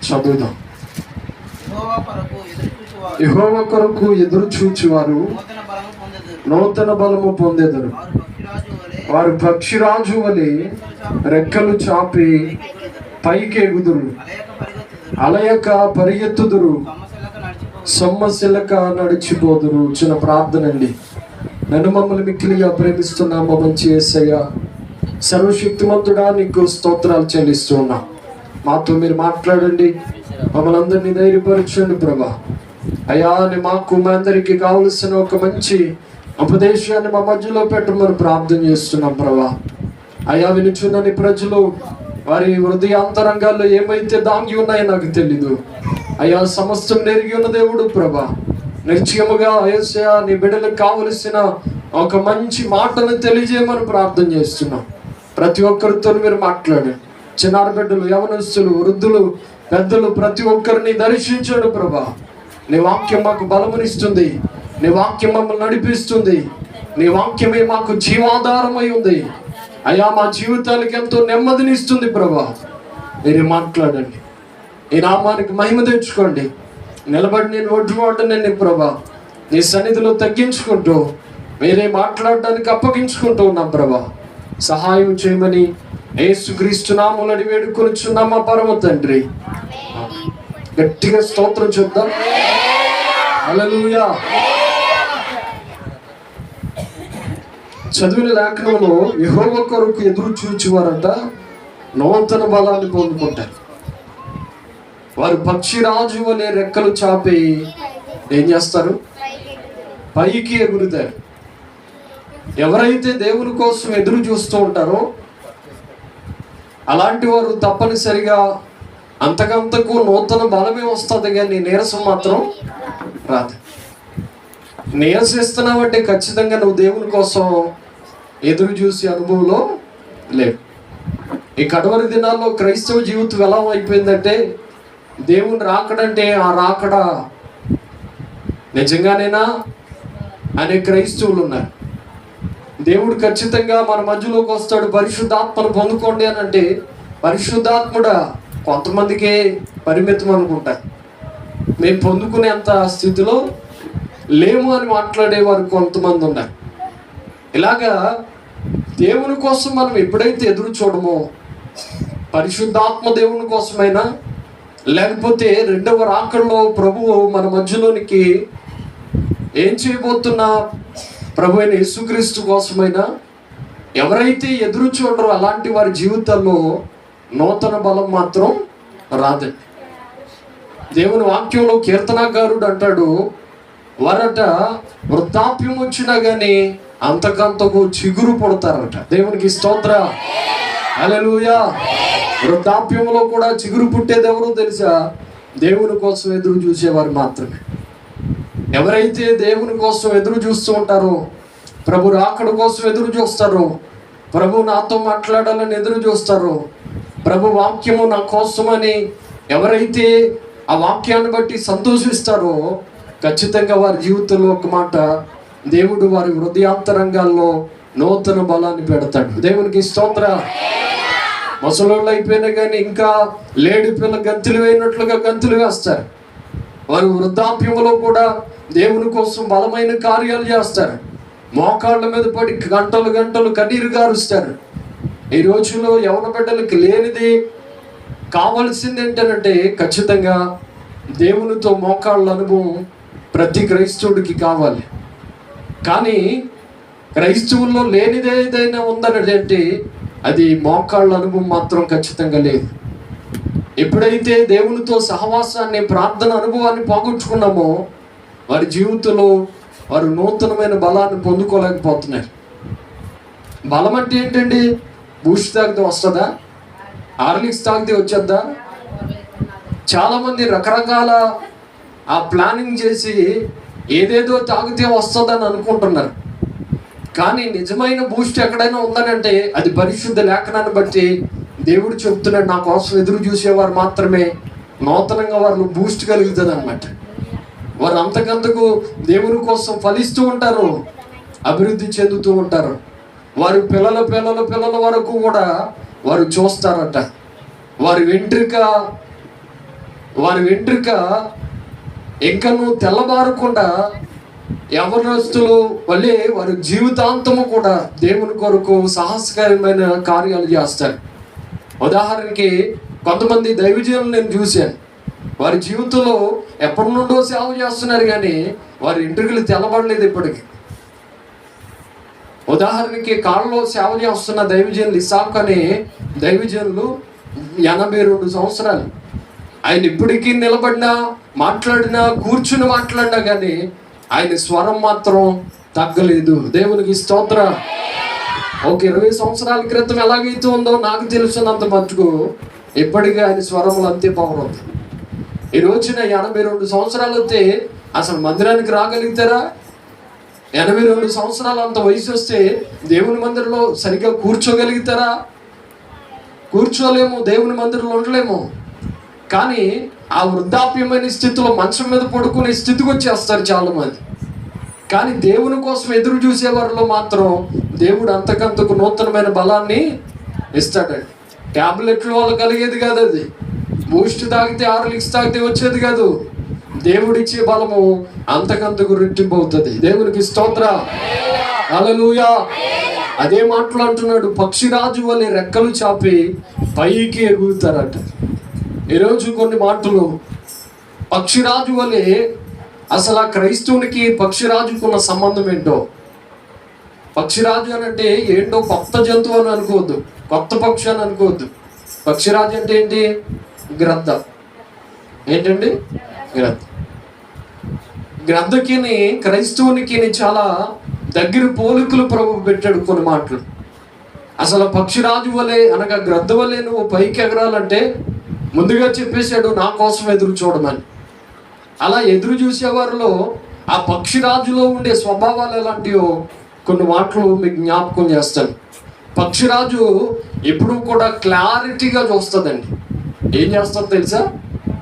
చదువుదాం. యెహోవా కొరకు ఎదురు చూచువారు నూతన బలము పొందెదరు. వారు పక్షిరాజు వలె రెక్కలు చాపి పైకి ఎగుదురు. అలయక పరిగెత్తుదురు, సొమ్మసిల్లక నడిచిపోదురు. చిన్న ప్రార్థన అండి. నన్ను మమ్మల్ని మిక్కిలిగా ప్రేమిస్తున్నాము మంచి యేసయ్య, సర్వశక్తిమంతుడా, నీకు స్తోత్రాలు చెల్లిస్తూ ఉన్నాం. మాతో మీరు మాట్లాడండి, మమ్మల్ని అందరినీ ధైర్యపరచండి ప్రభా. అయ్యా, మాకు మా అందరికి కావలసిన ఒక మంచి ఉపదేశాన్ని మా మధ్యలో పెట్టమని ప్రార్థన చేస్తున్నాం ప్రభా. అయ్యా, వినుచున్న ప్రజలు వారి హృదయాంతరంగాల్లో ఏమైతే దాగి ఉన్నాయో నాకు తెలీదు అయ్యా. సమస్తం నెరిగి ఉన్న దేవుడు ప్రభా. నిశ్చయముగా యేసయ్యా, నీ బిడ్డలకు కావలసిన ఒక మంచి మాటను తెలియజేయమని ప్రార్థన చేస్తున్నాం. ప్రతి ఒక్కరితో మీరు మాట్లాడండి. చిన్నారి బిడ్డలు, యవనస్తులు, వృద్ధులు, పెద్దలు ప్రతి ఒక్కరిని దర్శించండి ప్రభా. నీ వాక్యం మాకు బలమునిస్తుంది, నీ వాక్యం మమ్మల్ని నడిపిస్తుంది, నీ వాక్యమే మాకు జీవాధారమై ఉంది అయ్యా. మా జీవితాలకు ఎంతో నెమ్మదినిస్తుంది ప్రభా. మీరే మాట్లాడండి, ఈ నామానికి మహిమ తెచ్చుకోండి. నిలబడి నేను ఒడ్డుమాటనండి ప్రభా. నీ సన్నిధిలో తగ్గించుకుంటూ మీరే మాట్లాడడానికి అప్పగించుకుంటూ ఉన్నాం ప్రభా. సహాయం చేయమని యేసుక్రీస్తు నామములో వేడుకొనుచున్నాం మా పరమ తండ్రి. గట్టిగా స్తోత్రం చెప్దాం. హల్లెలూయా. చదివిన లేఖనంలో యెహోవా కొరకు ఎదురు చూచువారంట నూతన బలాన్ని పొందుకుంటారు. వారు పక్షిరాజు వలె రెక్కలు చాపి ఏం చేస్తారు? పైకి ఎగురుతారు. ఎవరైతే దేవుని కోసం ఎదురు చూస్తూ ఉంటారో అలాంటి వారు తప్పనిసరిగా అంతకంతకు నూతన బలమే వస్తుంది, కానీ నీరసం మాత్రం రాదు. నీరసిస్తున్నావంటే ఖచ్చితంగా నువ్వు దేవుని కోసం ఎదురు చూసే అనుభవంలో లేవు. ఈ కడవరి దినాల్లో క్రైస్తవ జీవితం ఎలా అయిపోయిందంటే, దేవుని రాకడంటే ఆ రాకడ నిజంగానేనా అనే క్రైస్తవులు ఉన్నారు. దేవుడు ఖచ్చితంగా మన మధ్యలోకి వస్తాడు, పరిశుద్ధాత్మను పొందుకోండి అని అంటే, పరిశుద్ధాత్ముడా కొంతమందికే పరిమితం అనుకుంటారు. మేము పొందుకునేంత స్థితిలో లేము అని మాట్లాడేవారు కొంతమంది ఉన్నారు. ఇలాగా దేవుని కోసం మనం ఎప్పుడైతే ఎదురు చూడమో, పరిశుద్ధాత్మ దేవుని కోసమైనా లేకపోతే రెండవ రాకడలో ప్రభువు మన మధ్యలోనికి ఏం చేయబోతున్నా ప్రభు అయిన యేసుక్రీస్తు కోసమైనా ఎవరైతే ఎదురు చూడరో అలాంటి వారి జీవితాల్లో నూతన బలం మాత్రం రాదండి. దేవుని వాక్యంలో కీర్తనాకారుడు అంటాడు, వారట వృద్ధాప్యం వచ్చినా కానీ అంతకంతకు చిగురు పడతారట. దేవునికి స్తోత్ర, హల్లెలూయా. వృద్ధాప్యంలో కూడా చిగురు పుట్టేది ఎవరో తెలుసా? దేవుని కోసం ఎదురు చూసేవారు మాత్రమే. ఎవరైతే దేవుని కోసం ఎదురు చూస్తూ ఉంటారో, ప్రభు రాకడ కోసం ఎదురు చూస్తారో, ప్రభు నాతో మాట్లాడాలని ఎదురు చూస్తారో, ప్రభు వాక్యము నా కోసమని ఎవరైతే ఆ వాక్యాన్ని బట్టి సంతోషిస్తారో, ఖచ్చితంగా వారి జీవితంలో ఒక మాట, దేవుడు వారి హృదయాంతరంగాల్లో నూతన బలాన్ని పెడతాడు. దేవునికి స్తోత్ర. ముసలోళ్ళు అయిపోయినా కానీ ఇంకా లేడి పిల్ల గంతులు వేయినట్లుగా గంతులు వేస్తారు. వారు వృద్ధాప్యంలో కూడా దేవుని కోసం బలమైన కార్యాలు చేస్తారు. మోకాళ్ళ మీద పడి గంటలు గంటలు కన్నీరు గారుస్తారు. ఈ రోజుల్లో యవన బిడ్డలకి లేనిది కావాల్సింది ఏంటంటే ఖచ్చితంగా దేవునితో మోకాళ్ళ అనుభవం ప్రతి క్రైస్తవుడికి కావాలి. కానీ క్రైస్తవుల్లో లేనిది ఏదైనా ఉందనంటే అది మోకాళ్ళ అనుభవం మాత్రం ఖచ్చితంగా లేదు. ఎప్పుడైతే దేవునితో సహవాసాన్ని, ప్రార్థన అనుభవాన్ని పోగొట్టుకున్నామో వారి జీవితంలో వారు నూతనమైన బలాన్ని పొందుకోలేకపోతున్నారు. బలం అంటే ఏంటండి? బూస్ట్ తాగితే వస్తుందా? హార్లిక్స్ తాగితే వచ్చేద్దా? చాలామంది రకరకాల ఆ ప్లానింగ్ చేసి ఏదేదో తాగితే వస్తుందని అనుకుంటున్నారు. కానీ నిజమైన బూస్ట్ ఎక్కడైనా ఉందనంటే అది పరిశుద్ధ లేఖనాన్ని బట్టి దేవుడు చెప్తున్నాడు, నా కోసం ఎదురు చూసేవారు మాత్రమే నూతనంగా వారు బూస్ట్ కలుగుతుంది అన్నమాట. వారు అంతకంతకు దేవుని కోసం ఫలిస్తూ ఉంటారు, అభివృద్ధి చెందుతూ ఉంటారు. వారి పిల్లల వరకు కూడా వారు చూస్తారట. వారి వెంట్రుక వారి వెంట్రుక ఇంకను తెల్లబారకుండా యవనస్తులు వల్లే వారి జీవితాంతము కూడా దేవుని కొరకు సాహసకరమైన కార్యాలు చేస్తారు. ఉదాహరణకి కొంతమంది దైవజనులు నేను చూశాను, వారి జీవితంలో ఎప్పటి నుండో సేవ చేస్తున్నారు కానీ వారి వెంట్రుకలు తెల్లబడలేదు ఇప్పటికి. ఉదాహరణకి కాళ్ళలో సేవ చేస్తున్న దైవజనులు ఇసాక్ అనే దైవజనులు 82 సంవత్సరాలు. ఆయన ఇప్పటికీ నిలబడినా, మాట్లాడినా, కూర్చుని మాట్లాడినా కానీ ఆయన స్వరం మాత్రం తగ్గలేదు. దేవునికి స్తోత్ర. ఒక 20 సంవత్సరాల క్రితం ఎలాగైతే ఉందో నాకు తెలిసినంత మట్టుకు ఇప్పటికీ ఆయన స్వరంలో అంతే పవర్ ఉంది. ఈ రోజున 82 సంవత్సరాలు వస్తే అసలు మందిరానికి రాగలుగుతారా? 82 సంవత్సరాలు అంత వయసు వస్తే దేవుని మందిరంలో సరిగ్గా కూర్చోగలుగుతారా? కూర్చోలేము, దేవుని మందిరంలో ఉండలేము. కానీ ఆ వృద్ధాప్యమైన స్థితిలో మంచం మీద పడుకునే స్థితికి వచ్చేస్తారు చాలా మంది. కానీ దేవుని కోసం ఎదురు చూసే వారిలో మాత్రం దేవుడు అంతకంతకు నూతనమైన బలాన్ని ఇస్తాడండి. ట్యాబ్లెట్లు వల్ల కలిగేది కాదు, అది బూస్ట్ తాగితే, హార్లిక్స్ తాగితే వచ్చేది కాదు. దేవుడిచ్చే బలము అంతకంతకు రెట్టింపు అవుతుంది. దేవునికి స్తోత్ర. హల్లెలూయా. అదే మాటలు అంటున్నాడు, పక్షిరాజు వలె రెక్కలు చాపి పైకి ఎగురుతారట. ఈరోజు కొన్ని మాటలు పక్షిరాజు వలె, అసలు ఆ క్రైస్తవునికి పక్షిరాజుకున్న సంబంధం ఏంటో. పక్షిరాజు అని అంటే ఏంటో కొత్త జంతువు అని అనుకోవద్దు, కొత్త పక్షి అని అనుకోవద్దు. పక్షిరాజు అంటే ఏంటి? గ్రద్ద. ఏంటండి? గ్రద్ద. గ్రద్దకి క్రైస్తవునికి చాలా దగ్గర పోలికలు ప్రభు పెట్టాడు కొన్ని మాటలు. అసలు పక్షిరాజు వలె అనగా గ్రద్ద వలె నువ్వు పైకి ఎగరాలంటే ముందుగా చెప్పేశాడు నా కోసం ఎదురు చూడమని. అలా ఎదురు చూసేవారిలో ఆ పక్షిరాజులో ఉండే స్వభావాలు ఎలాంటివో కొన్ని మాటలు మీకు జ్ఞాపకం చేస్తాను. పక్షిరాజు ఎప్పుడూ కూడా క్లారిటీగా చూస్తుందండి. ఏం చేస్తుంది తెలుసా?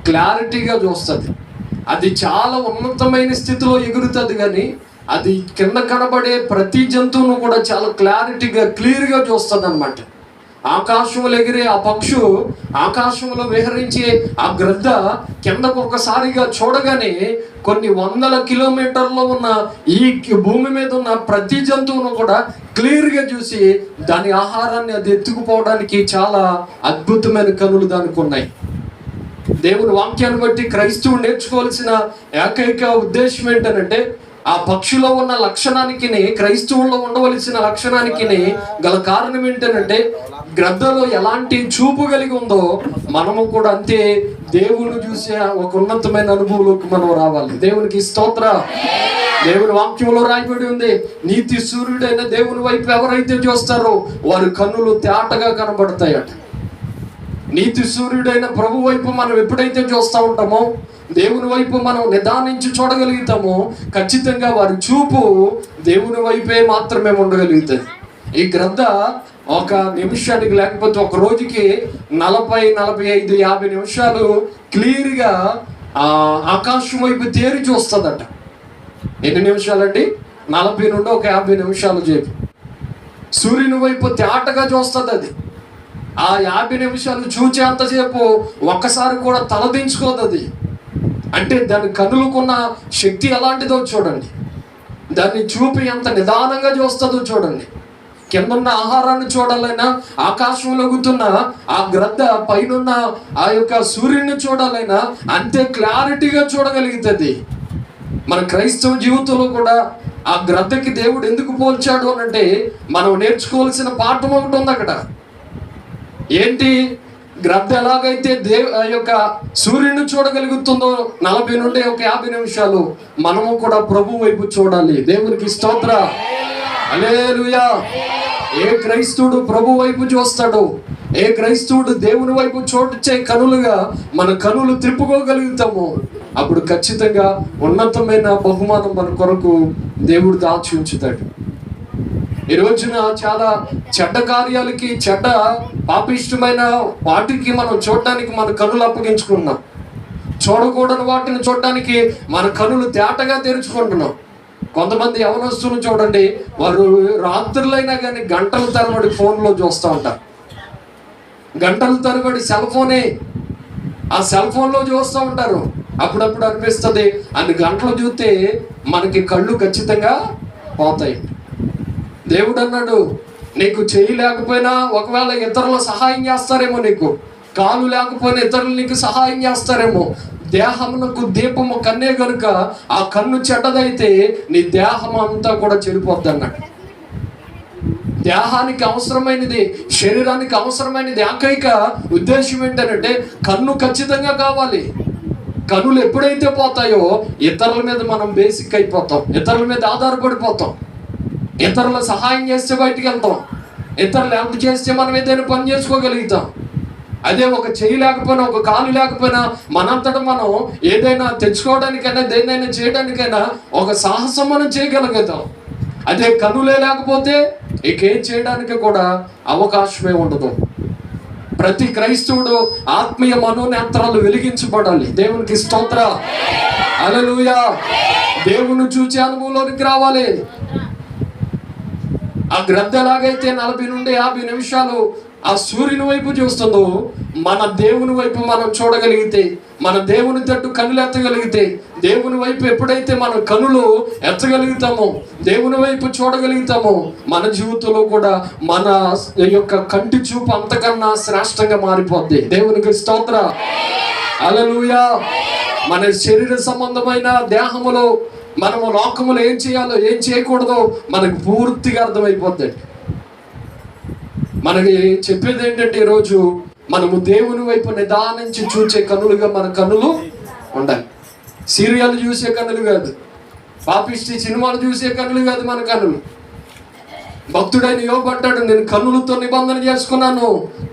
క్లారిటీగా చూస్తుంది. అది చాలా ఉన్నతమైన స్థితిలో ఎగురుతుంది కానీ అది కింద కనబడే ప్రతి జంతువును కూడా చాలా క్లారిటీగా, క్లియర్గా చూస్తుంది అన్నమాట. ఆకాశంలో ఎగిరే ఆ పక్షు, ఆకాశంలో విహరించే ఆ గ్రద్ద కిందకు ఒకసారిగా చూడగానే కొన్ని వందల కిలోమీటర్లో ఉన్న ఈ భూమి మీద ఉన్న ప్రతి జంతువును కూడా క్లియర్గా చూసి దాని ఆహారాన్ని అది ఎత్తుకుపోవడానికి చాలా అద్భుతమైన కనులు దానికి ఉన్నాయి. దేవుని వాక్యాన్ని బట్టి క్రైస్తవుడు నేర్చుకోవాల్సిన ఏకైక ఉద్దేశం ఏంటంటే ఆ పక్షిలో ఉన్న లక్షణానికి, క్రైస్తవుల్లో ఉండవలసిన లక్షణానికి గల కారణం ఏంటంటే గ్రద్దలో ఎలాంటి చూపు కలిగి ఉందో మనము కూడా అంతే దేవుని చూసే ఒక ఉన్నతమైన అనుభవంలోకి మనం రావాలి. దేవునికి స్తోత్ర. దేవుని వాక్యంలో రాయబడి ఉంది, నీతి సూర్యుడైన దేవుని వైపు ఎవరైతే చూస్తారో వారి కన్నులు తేటగా కనబడతాయట. నీతి సూర్యుడైన ప్రభు వైపు మనం ఎప్పుడైతే చూస్తూ ఉంటామో, దేవుని వైపు మనం నిదానించి చూడగలుగుతామో ఖచ్చితంగా వారి చూపు దేవుని వైపే మాత్రమే ఉండగలుగుతుంది. ఈ గ్రద్ద ఒక నిమిషానికి లేకపోతే ఒక రోజుకి 40, 45, 50 నిమిషాలు క్లియర్గా ఆకాశం వైపు తేరి చూస్తుందట. ఎన్ని నిమిషాలండి? 40 నుండి ఒక 50 నిమిషాలు చెప్పి సూర్యుని వైపు తేటగా చూస్తుంది. అది ఆ 50 నిమిషాలు చూచేంతసేపు ఒక్కసారి కూడా తలదించుకోదు అది. అంటే దాని కనులకున్న శక్తి ఎలాంటిదో చూడండి. దాన్ని చూపి ఎంత నిదానంగా చూస్తుందో చూడండి. కిందన్న ఆహారాన్ని చూడాలైనా, ఆకాశంలో ఎగుతున్న ఆ గ్రద్ద పైనున్న ఆ యొక్క సూర్యుడిని చూడాలైనా అంతే క్లారిటీగా చూడగలుగుతుంది. మన క్రైస్తవ జీవితంలో కూడా ఆ గ్రద్దకి దేవుడు ఎందుకు పోల్చాడు అని అంటే మనం నేర్చుకోవాల్సిన పాఠం ఒకటి ఉంది అక్కడ. ఏంటి? గ్రద్ద ఎలాగైతే ఆ యొక్క సూర్యుని చూడగలుగుతుందో 40 నుండి ఒక 50 నిమిషాలు మనము కూడా ప్రభు వైపు చూడాలి. దేవునికి స్తోత్ర. హల్లెలూయా. ఏ క్రైస్తవుడు ప్రభు వైపు చూస్తాడో, ఏ క్రైస్తవుడు దేవుని వైపు చూడొచ్చే కనులుగా మన కనులు త్రిప్పుకోగలుగుతాము, అప్పుడు ఖచ్చితంగా ఉన్నతమైన బహుమానం మన కొరకు దేవుడు దాచి ఉంచుతాడు. ఈ రోజున చాలా చెడ్డ కార్యాలకి, చెడ్డ పాపిష్టమైన వాటికి మనం చూడటానికి మన కనులు అప్పగించుకున్నాం. చూడకూడని వాటిని చూడటానికి మన కనులు తేటగా తెరుచుకుంటున్నాం. కొంతమంది యవనస్తులు చూడండి, వారు రాత్రులైనా కానీ గంటల తరబడి ఫోన్లో చూస్తూ ఉంటారు. గంటల తరబడి సెల్ ఫోనే. ఆ సెల్ ఫోన్లో చూస్తూ ఉంటారు. అప్పుడప్పుడు అనిపిస్తుంది అన్ని గంటలు చూస్తే మనకి కళ్ళు ఖచ్చితంగా పోతాయి. దేవుడు అన్నాడు, నీకు చెయ్యి లేకపోయినా ఒకవేళ ఇతరులు సహాయం చేస్తారేమో, నీకు కాలు లేకపోయినా ఇతరులు నీకు సహాయం చేస్తారేమో, దేహమునకు దీపము కన్నే కనుక ఆ కన్ను చెడ్డదైతే నీ దేహం అంతా కూడా చెడిపోద్ది అన్నాడు. దేహానికి అవసరమైనది, శరీరానికి అవసరమైనది ఏకైక ఉద్దేశం ఏంటంటే కన్ను ఖచ్చితంగా కావాలి. కన్నులు ఎప్పుడైతే పోతాయో ఇతరుల మీద మనం బేసిక్ అయిపోతాం, ఇతరుల మీద ఆధారపడిపోతాం, ఇతరుల సహాయం చేస్తే బయటికి వెళ్తాం, ఇతరులు హెల్ప్ చేస్తే మనం ఏదైనా పని చేసుకోగలుగుతాం. అదే ఒక చెయ్యి లేకపోయినా ఒక కాలు లేకపోయినా మనంతటా మనం ఏదైనా తెచ్చుకోవడానికైనా దేన్నైనా చేయడానికైనా ఒక సాహసం మనం చేయగలుగుతాం. అదే కన్నులే లేకపోతే ఇకేం చేయడానికి కూడా అవకాశమే ఉండదు. ప్రతి క్రైస్తవుడు ఆత్మీయ మనోనేత్రాలు వెలిగించబడాలి. దేవునికి స్తోత్ర, హల్లెలూయా. దేవుని చూచే అనుభవంలోనికి రావాలి. ఆ గ్రద్ద ఎలాగైతే 40 నుండి 50 నిమిషాలు ఆ సూర్యుని వైపు చూస్తుందో, మన దేవుని వైపు మనం చూడగలిగితే, మన దేవుని తట్టు కన్నులు ఎత్తగలిగితే, దేవుని వైపు ఎప్పుడైతే మనం కన్నులు ఎత్తగలుగుతామో, దేవుని వైపు చూడగలుగుతామో, మన జీవితంలో కూడా మన యొక్క కంటి చూపు అంతకన్నా శ్రేష్టంగా మారిపోద్ది. దేవునికి స్తోత్ర, హల్లెలూయా. మన శరీర సంబంధమైన దేహములో మనము లోకములో ఏం చేయాలో ఏం చేయకూడదో మనకు పూర్తిగా అర్థమైపోద్ది. మనకి చెప్పేది ఏంటంటే ఈరోజు మనము దేవుని వైపు నిదానించి చూసే కన్నులుగా మన కన్నులు ఉండాలి. సీరియల్ చూసే కన్నులు కాదు, పాపిష్టి సినిమాలు చూసే కన్నులు కాదు మన కన్నులు. భక్తుడైన యోబు అంటాడు, నేను కన్నులతో నిబంధన చేసుకున్నాను,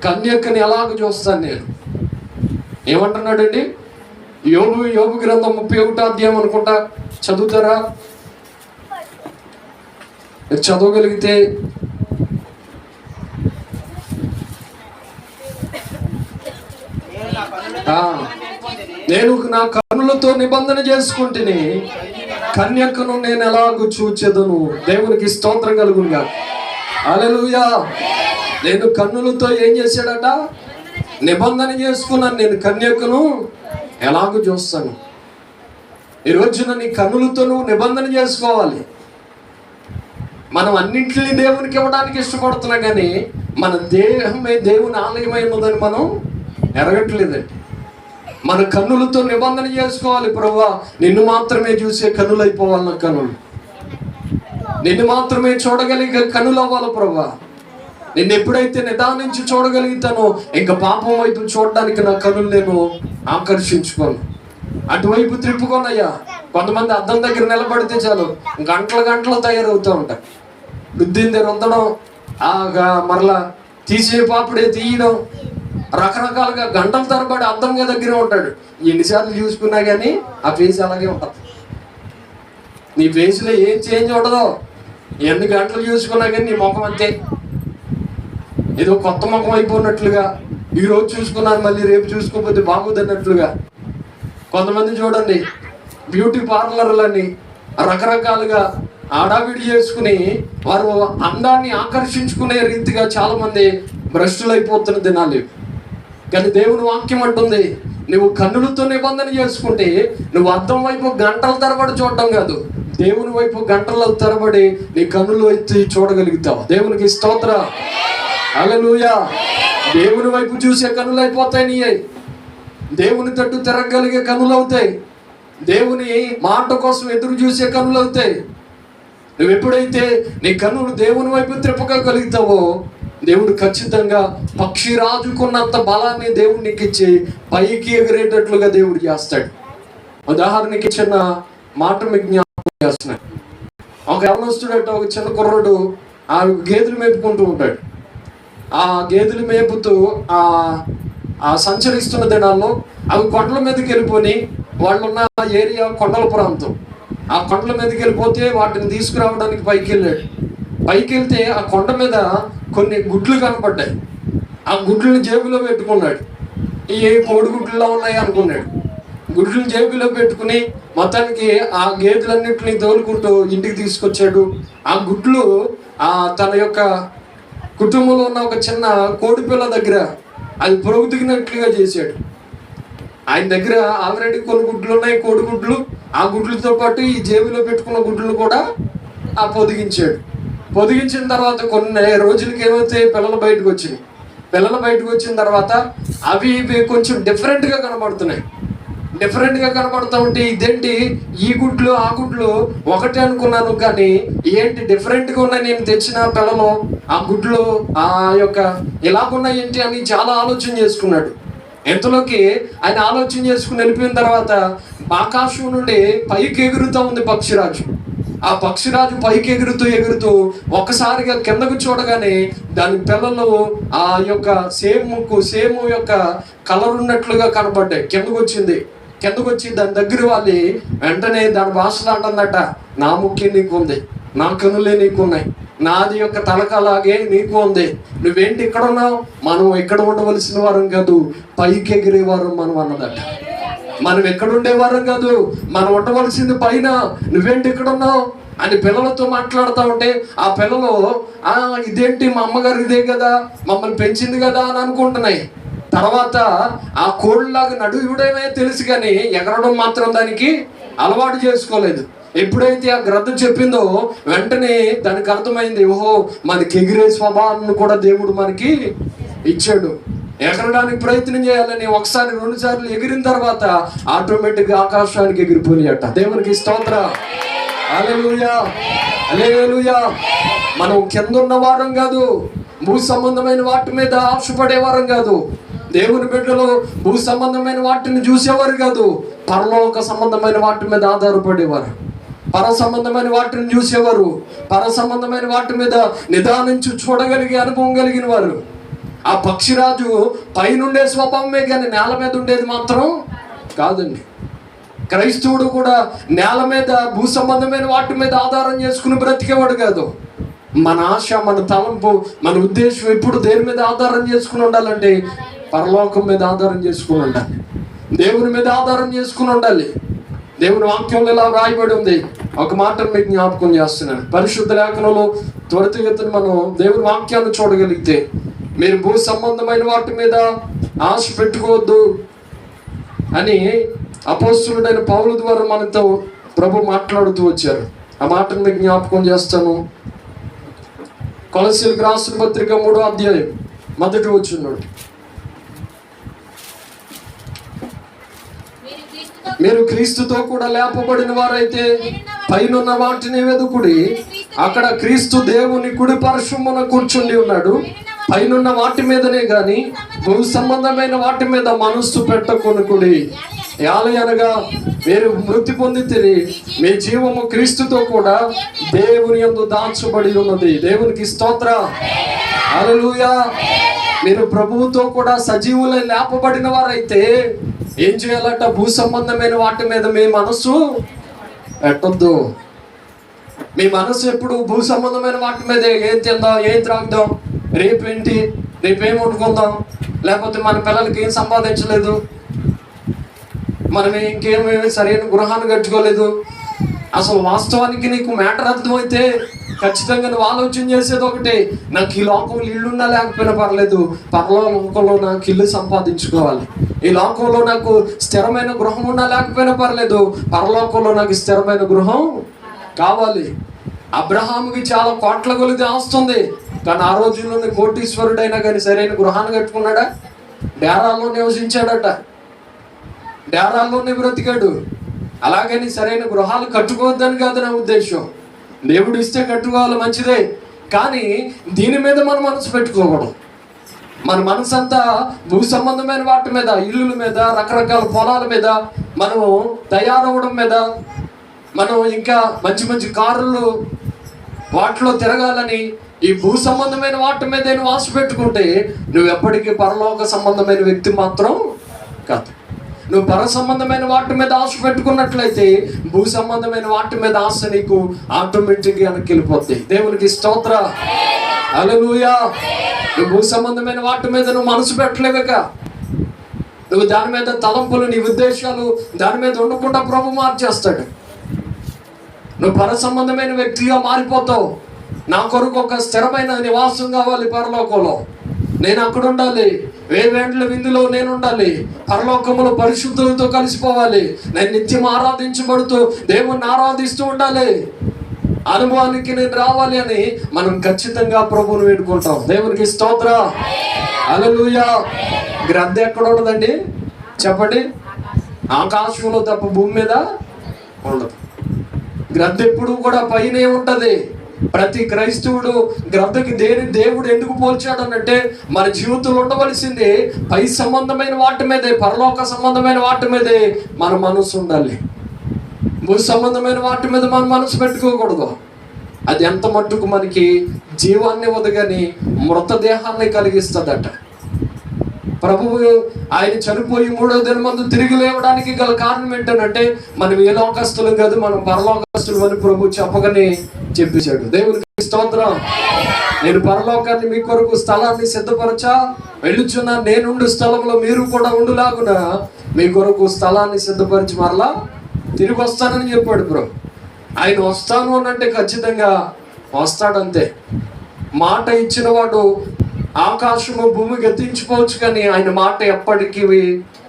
కన్యకని ఎలాగ చూస్తాను నేను. ఏమంటున్నాడండి? యోబు గ్రంథం 31వ అధ్యాయం అనుకుంటా, చదువుతారా? చదవగలిగితే నేను నా కన్నులతో నిబంధన చేసుకుంటేనే కన్యకను నేను ఎలాగూ చూచెదను. దేవునికి స్తోత్రం కలుగునుగా, హల్లెలూయా. నేను కన్నులతో ఏం చేశాడట? నిబంధన చేసుకున్నాను, నేను కన్యకను ఎలాగూ చూస్తాను. ఈ రోజున నీ కన్నులతో నువ్వు నిబంధన చేసుకోవాలి. మనం అన్నింటినీ దేవునికి ఇవ్వడానికి ఇష్టపడుతున్నాం, కానీ మన దేహమే దేవుని ఆలయమై ఉన్నదని మనం ఎరగట్లేదండి. మన కన్నులతో నిబంధన చేసుకోవాలి. ప్రభువా, నిన్ను మాత్రమే చూసే కన్నులు అయిపోవాలి. నా కన్నులు నిన్ను మాత్రమే చూడగలిగే కన్నులు అవ్వాలి. ప్రభువా, నిన్ను ఎప్పుడైతే నిదానించి చూడగలుగుతానో ఇంకా పాపం వైపు చూడడానికి నా కన్నులు నేను ఆకర్షించుకోను, అటువైపు త్రిప్పుకోనయ్యా. కొంతమంది అద్దం దగ్గర నిలబడితే చాలు గంటలు తయారవుతూ ఉంటాయి. రుద్దింది రుద్దడం, మరలా తీసే పాపుడే తీయడం, రకరకాలుగా గంటల తరబడి అద్దం దగ్గర ఉంటాడు. ఎన్నిసార్లు చూసుకున్నా కానీ ఆ ఫేస్ అలాగే ఉంటుంది. నీ ఫేస్లో ఏం చేంజ్ ఉండదో, ఎన్ని గంటలు చూసుకున్నా కానీ నీ ముఖం అంతే, ఏదో కొత్త ముఖం అయిపోయినట్లుగా. ఈరోజు చూసుకున్నాను మళ్ళీ రేపు చూసుకోకపోతే బాగుందన్నట్లుగా. కొంతమంది చూడండి, బ్యూటీ పార్లర్లని రకరకాలుగా ఆడావిడి చేసుకుని వారు అందాన్ని ఆకర్షించుకునే రీతిగా చాలా మంది భ్రష్టులు అయిపోతున్న దినాలు. కానీ దేవుని వాక్యం అంటుంది, నువ్వు కన్నులతో నిబంధన చేసుకుంటే నువ్వు అద్దం వైపు గంటల తరబడి చూడటం కాదు, దేవుని వైపు గంటల తరబడి నీ కన్నులు ఎత్తి చూడగలుగుతావు. దేవునికి స్తోత్ర, హల్లెలూయా. దేవుని వైపు చూసే కన్నులు అయిపోతాయి నీ. దేవుని తట్టు తిరగలిగే కన్నులు అవుతాయి. దేవుని మాట కోసం ఎదురు చూసే కన్నులు అవుతాయి. నువ్వు ఎప్పుడైతే నీ కన్నులు దేవుని వైపు త్రిప్పగలుగుతావో, దేవుడు ఖచ్చితంగా పక్షిరాజుకున్నంత బలాన్ని దేవుడు నీకు ఇచ్చి పైకి ఎగిరేటట్లుగా దేవుడు చేస్తాడు. ఉదాహరణకి చిన్న మాట మీకు జ్ఞాపకం చేస్తున్నాడు. ఒక యవనస్తుడట, ఒక చిన్న కుర్రాడు ఆ గేదెలు మేపుకుంటూ ఉంటాడు. ఆ గేదెలు మేపుతూ ఆ సంచరిస్తున్న దినాల్లో అవి కొండల మీదకి వెళ్ళిపోయి, వాళ్ళు ఉన్న ఏరియా కొండల ప్రాంతం, ఆ కొండల మీదకి వెళ్ళిపోతే వాటిని తీసుకురావడానికి పైకి వెళ్ళాడు. పైకి వెళ్తే ఆ కొండ మీద కొన్ని గుడ్లు కనపడ్డాయి. ఆ గుడ్లను జేబులో పెట్టుకున్నాడు. ఏ కోడిగుడ్లలో ఉన్నాయి అనుకున్నాడు. గుడ్లను జేబులో పెట్టుకుని మొత్తానికి ఆ గేదెలన్నింటినీ తోలుకుంటూ ఇంటికి తీసుకొచ్చాడు. ఆ గుడ్లు తన యొక్క కుటుంబంలో ఉన్న ఒక చిన్న కోడిపిల్ల దగ్గర అది పొరుగుతున్నట్లుగా చేశాడు. ఆయన దగ్గర ఆల్రెడీ కొన్ని గుడ్లు ఉన్నాయి, కోడిగుడ్లు. ఆ గుడ్లతో పాటు ఈ జేబులో పెట్టుకున్న గుడ్లు కూడా పొదిగించాడు. పొదిగించిన తర్వాత కొన్ని రోజులకి ఏమైతే పిల్లలు బయటకు వచ్చినాయి. పిల్లలు బయటకు వచ్చిన తర్వాత అవి ఇవి కొంచెం డిఫరెంట్గా కనబడుతున్నాయి. డిఫరెంట్గా కనబడుతూ ఉంటే ఇదేంటి, ఈ గుడ్లు ఆ గుడ్లు ఒకటే అనుకున్నాను, కానీ ఏంటి డిఫరెంట్గా ఉన్నాయి నేను తెచ్చిన పిల్లలు, ఆ గుడ్లు ఆ యొక్క ఇలాగున్నాయి ఏంటి అని చాలా ఆలోచన చేసుకున్నాడు. ఎంతలోకి ఆయన ఆలోచన చేసుకుని వెళ్ళిపోయిన తర్వాత ఆకాశం నుండి పైకి ఎగురుతూ ఉంది పక్షిరాజు. ఆ పక్షిరాజు పైకి ఎగురుతూ ఎగురుతూ ఒక్కసారిగా కిందకు చూడగానే దాని పిల్లలు ఆ యొక్క సేము యొక్క కలర్ ఉన్నట్లుగా కనబడ్డాయి. కిందకు వచ్చి దాని దగ్గర వాళ్ళు వెంటనే దాని భాషలో అంటుందట, నా ముక్కే నీకు ఉంది, నా కనులే నీకున్నాయి, నాది యొక్క తలకలాగే నీకు ఉంది, నువ్వేంటి ఇక్కడ ఉన్నావు, మనం ఎక్కడ ఉండవలసిన వారం కాదు, పైకి ఎగిరేవారం మనం అన్నదట. మనం ఎక్కడ ఉండేవారం కాదు, మనం ఉండవలసింది పైన, నువ్వేంటి ఇక్కడ ఉన్నావు అని పిల్లలతో మాట్లాడుతూ ఉంటే ఆ పిల్లలు ఇదేంటి మా అమ్మగారు ఇదే కదా, మమ్మల్ని పెంచింది కదా అని అనుకుంటున్నాయి. తర్వాత ఆ కోళ్ళలాగా నడువుడేమే తెలుసు, కానీ ఎగరడం మాత్రం దానికి అలవాటు చేసుకోలేదు. ఎప్పుడైతే ఆ గ్రంథం చెప్పిందో వెంటనే దానికి అర్థమైంది, ఓహో మనకి ఎగిరే స్వభావాన్ని కూడా దేవుడు మనకి ఇచ్చాడు. ఎగరడానికి ప్రయత్నం చేయాలని ఒకసారి 2 సార్లు ఎగిరిన తర్వాత ఆటోమేటిక్గా ఆకాశానికి ఎగిరిపోయాట. దేవునికి స్తోత్రం, హల్లెలూయా, హల్లెలూయా. మనం కింద ఉన్న వారం కాదు, భూ సంబంధమైన వాటి మీద ఆశపడే వారం కాదు. దేవుని బిడ్డలు భూ సంబంధమైన వాటిని చూసేవారు కాదు, పరలోక సంబంధమైన వాటి మీద ఆధారపడేవారు. పర సంబంధమైన వాటిని చూసేవారు, పర సంబంధమైన వాటి మీద నిదానించి చూడగలిగే అనుభవం కలిగిన వారు. ఆ పక్షిరాజు పైనుండే స్వభావమే కానీ నేల మీద ఉండేది మాత్రం కాదండి. క్రైస్తవుడు కూడా నేల మీద భూ సంబంధమైన వాటి మీద ఆధారం చేసుకుని బ్రతికేవాడు కాదు. మన ఆశ, మన తలంపు, మన ఉద్దేశం ఎప్పుడు దేని మీద ఆధారం చేసుకుని ఉండాలంటే పరలోకం మీద ఆధారం చేసుకుని ఉండాలి, దేవుని మీద ఆధారం చేసుకుని ఉండాలి. దేవుని వాక్యంలో ఇలా రాయబడి ఉంది. ఒక మాటను మీకు జ్ఞాపకం చేస్తున్నాను. పరిశుద్ధ లేఖనంలో త్వరితగతిని మనం దేవుని వాక్యాన్ని చూడగలిగితే, మీరు భూ సంబంధమైన వాటి మీద ఆశ పెట్టుకోవద్దు అని అపోస్తలుడైన పౌలు ద్వారా మనతో ప్రభు మాట్లాడుతూ వచ్చారు. ఆ మాటను మీకు జ్ఞాపకం చేస్తాను. కొలస్సీయులకు రాసిన పత్రిక 3వ అధ్యాయం 1వ వచనం, మీరు క్రీస్తుతో కూడా లేపబడిన వారైతే పైనున్న వాటిని వెదుకుడి, అక్కడ క్రీస్తు దేవుని కుడి పార్శ్వమున కూర్చుండి ఉన్నాడు. పైనున్న వాటి మీదనే గాని భూ సంబంధమైన వాటి మీద మనస్సు పెట్టకొనుకుడి. అనగా మీరు మృతి పొందితిరి, మీ జీవము క్రీస్తుతో కూడా దేవుని యందు దాచబడి ఉన్నది. దేవునికి స్తోత్రం, హల్లెలూయా. మీరు ప్రభువుతో కూడా సజీవులై లేపబడిన వారైతే ఏం చేయాలంట, భూ సంబంధమైన వాటి మీద మీ మనసు పెట్టొద్దు. మీ మనసు ఎప్పుడు భూ సంబంధమైన వాటి మీద, ఏం తిందాం, ఏం త్రాగుదాం, రేపేంటి, రేపేం వండుకుందాం, లేకపోతే మన పిల్లలకి ఏం సంపాదించలేదు, మనం ఇంకేమేమి సరైన గృహాన్ని కట్టుకోలేదు. అసలు వాస్తవానికి నీకు మ్యాటర్ అర్థమైతే ఖచ్చితంగా నువ్వు ఆలోచన చేసేది ఒకటే, నాకు ఈ లోకంలో ఇల్లున్నా లేకపోయినా పర్లేదు, పరలోకంలో నాకు ఇల్లు సంపాదించుకోవాలి. ఈ లోకంలో నాకు స్థిరమైన గృహం ఉన్నా లేకపోయినా పర్లేదు, పరలోకంలో నాకు స్థిరమైన గృహం కావాలి. అబ్రహాముకి చాలా కోట్ల కొలిది ఆస్తుంది, కానీ ఆ రోజుల్లోనే కోటీశ్వరుడైనా కానీ సరైన గృహాన్ని కట్టుకున్నాడా? డేరాల్లో నివసించాడట, డేరాల్లోనే బ్రతికాడు. అలాగని సరైన గృహాలు కట్టుకోవద్దని కాదు నా ఉద్దేశం. దేవుడు ఇస్తే కట్టుకోవాలి, మంచిదే, కానీ దీని మీద మనం మనసు పెట్టుకోకూడదు. మన మనసు అంతా భూ సంబంధమైన వాటి మీద, ఇల్లుల మీద, రకరకాల పొలాల మీద, మనం తయారవడం మీద, మనం ఇంకా మంచి మంచి కారులు వాటిలో తిరగాలని ఈ భూ సంబంధమైన వాటి మీద నువ్వు ఆశ పెట్టుకుంటే నువ్వు ఎప్పటికీ పరలోక సంబంధమైన వ్యక్తి మాత్రం కాదు. నువ్వు పర సంబంధమైన వాటి మీద ఆశ పెట్టుకున్నట్లయితే భూ సంబంధమైన వాటి మీద ఆశ నీకు ఆటోమేటిక్గా వెనక్కి వెళ్ళిపోద్ది. దేవునికి స్తోత్రం, హల్లెలూయా. నువ్వు భూ సంబంధమైన వాటి మీద నువ్వు మనసు పెట్టలేవుగా, నువ్వు దాని మీద తలంపులు, నీ ఉద్దేశాలు దాని మీద ఉండకుండా ప్రభు మార్చేస్తాడు. నువ్వు పర సంబంధమైన వ్యక్తిగా మారిపోతావు. నా కొరకు ఒక స్థిరమైన నివాసం కావాలి పరలోకంలో, నేను అక్కడ ఉండాలి, వేవేండ్ల విందులో నేను ఉండాలి, పరలోకములో పరిశుద్ధులతో కలిసిపోవాలి, నేను నిత్యం ఆరాధించబడుతూ దేవుణ్ణి ఆరాధిస్తూ ఉండాలి, అనుభవానికి నేను రావాలి అని మనం ఖచ్చితంగా ప్రభువుని వేడుకుంటాం. దేవునికి స్తోత్రం, హల్లెలూయా. గ్రద్ద ఎక్కడ ఉండదండి చెప్పండి? ఆకాశంలో తప్ప భూమి మీద ఉండదు. గ్రద్ద ఎప్పుడు కూడా పైనే ఉంటది. ప్రతి క్రైస్తవుడు గ్రద్దకి దేవుడు ఎందుకు పోల్చాడనంటే, మన జీవితంలో ఉండవలసింది పై సంబంధమైన వాటి మీదే, పరలోక సంబంధమైన వాటి మీదే మన మనసు ఉండాలి. భూ సంబంధమైన వాటి మీద మన మనసు పెట్టుకోకూడదు. అది ఎంత మట్టుకు మనకి జీవాన్ని వదగని మృతదేహాన్ని కలిగిస్తుందట. ప్రభువు ఆయన చనిపోయి 3వ దినమందు తిరిగి లేవడానికి గల కారణం ఏంటంటే, మనం ఏ లోకస్తులం కాదు, మనం పరలోకస్తులు అని ప్రభు చెప్పగానే చెప్పేశాడు. దేవునికి స్తోత్రం. నేను పరలోకాన్ని మీ కొరకు స్థలాన్ని సిద్ధపరచా వెళ్ళుచున్నా, నేనుండు స్థలంలో మీరు కూడా ఉండులాగున మీ కొరకు స్థలాన్ని సిద్ధపరిచి మరలా తిరిగి వస్తానని చెప్పాడు ప్రభు. ఆయన వస్తాను అనంటే ఖచ్చితంగా వస్తాడంతే. మాట ఇచ్చిన వాడు ఆకాశము భూమి గతించిపోవచ్చు, కానీ ఆయన మాట ఎప్పటికీ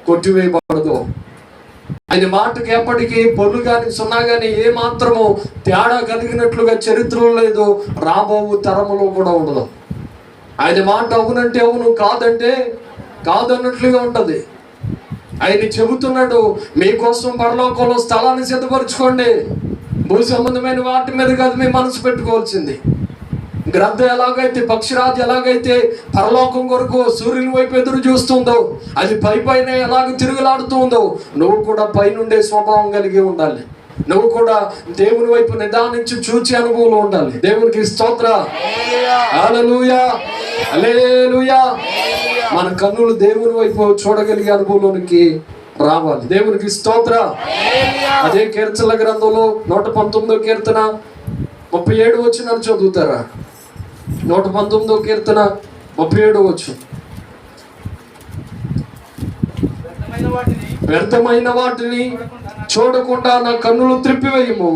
కొట్టివేయబడదు. ఆయన మాటకి ఎప్పటికీ పొల్లు కానీ సున్నా కానీ ఏ మాత్రము తేడా కలిగినట్లుగా చరిత్రలో లేదు, రాబో తరములో కూడా ఉండదు. ఆయన మాట అవునంటే అవును, కాదంటే కాదు అన్నట్లుగా ఉంటుంది. ఆయన చెబుతున్నాడు, మీకోసం పరలోకంలో స్థలాన్ని సిద్ధపరచుకోండి. భూ సంబంధమైన వాటి మీద కాదు మీ మనసు పెట్టుకోవాల్సింది. గ్రద్ద ఎలాగైతే, పక్షిరాజు ఎలాగైతే పరలోకం కొరకు సూర్యుని వైపు ఎదురు చూస్తుందో, అది పైన ఎలాగ తిరుగులాడుతుందో, నువ్వు కూడా పైనుండే స్వభావం కలిగి ఉండాలి. నువ్వు కూడా దేవుని వైపు నిదానించి చూచే అనుభవంలో ఉండాలి. దేవునికి స్తోత్రం, హల్లెలూయా, హల్లెలూయా. మన కన్నులు దేవుని వైపు చూడగలిగే అనుభవంలోనికి రావాలి. దేవునికి స్తోత్రం. అదే కీర్తనల గ్రంథంలో 119వ కీర్తన 37 వచనం చదువుతారా? 119వ కీర్తన 37 వచనం. వ్యర్థమైన వాటిని చూడకుండా నా కన్నులు త్రిప్పివేయము,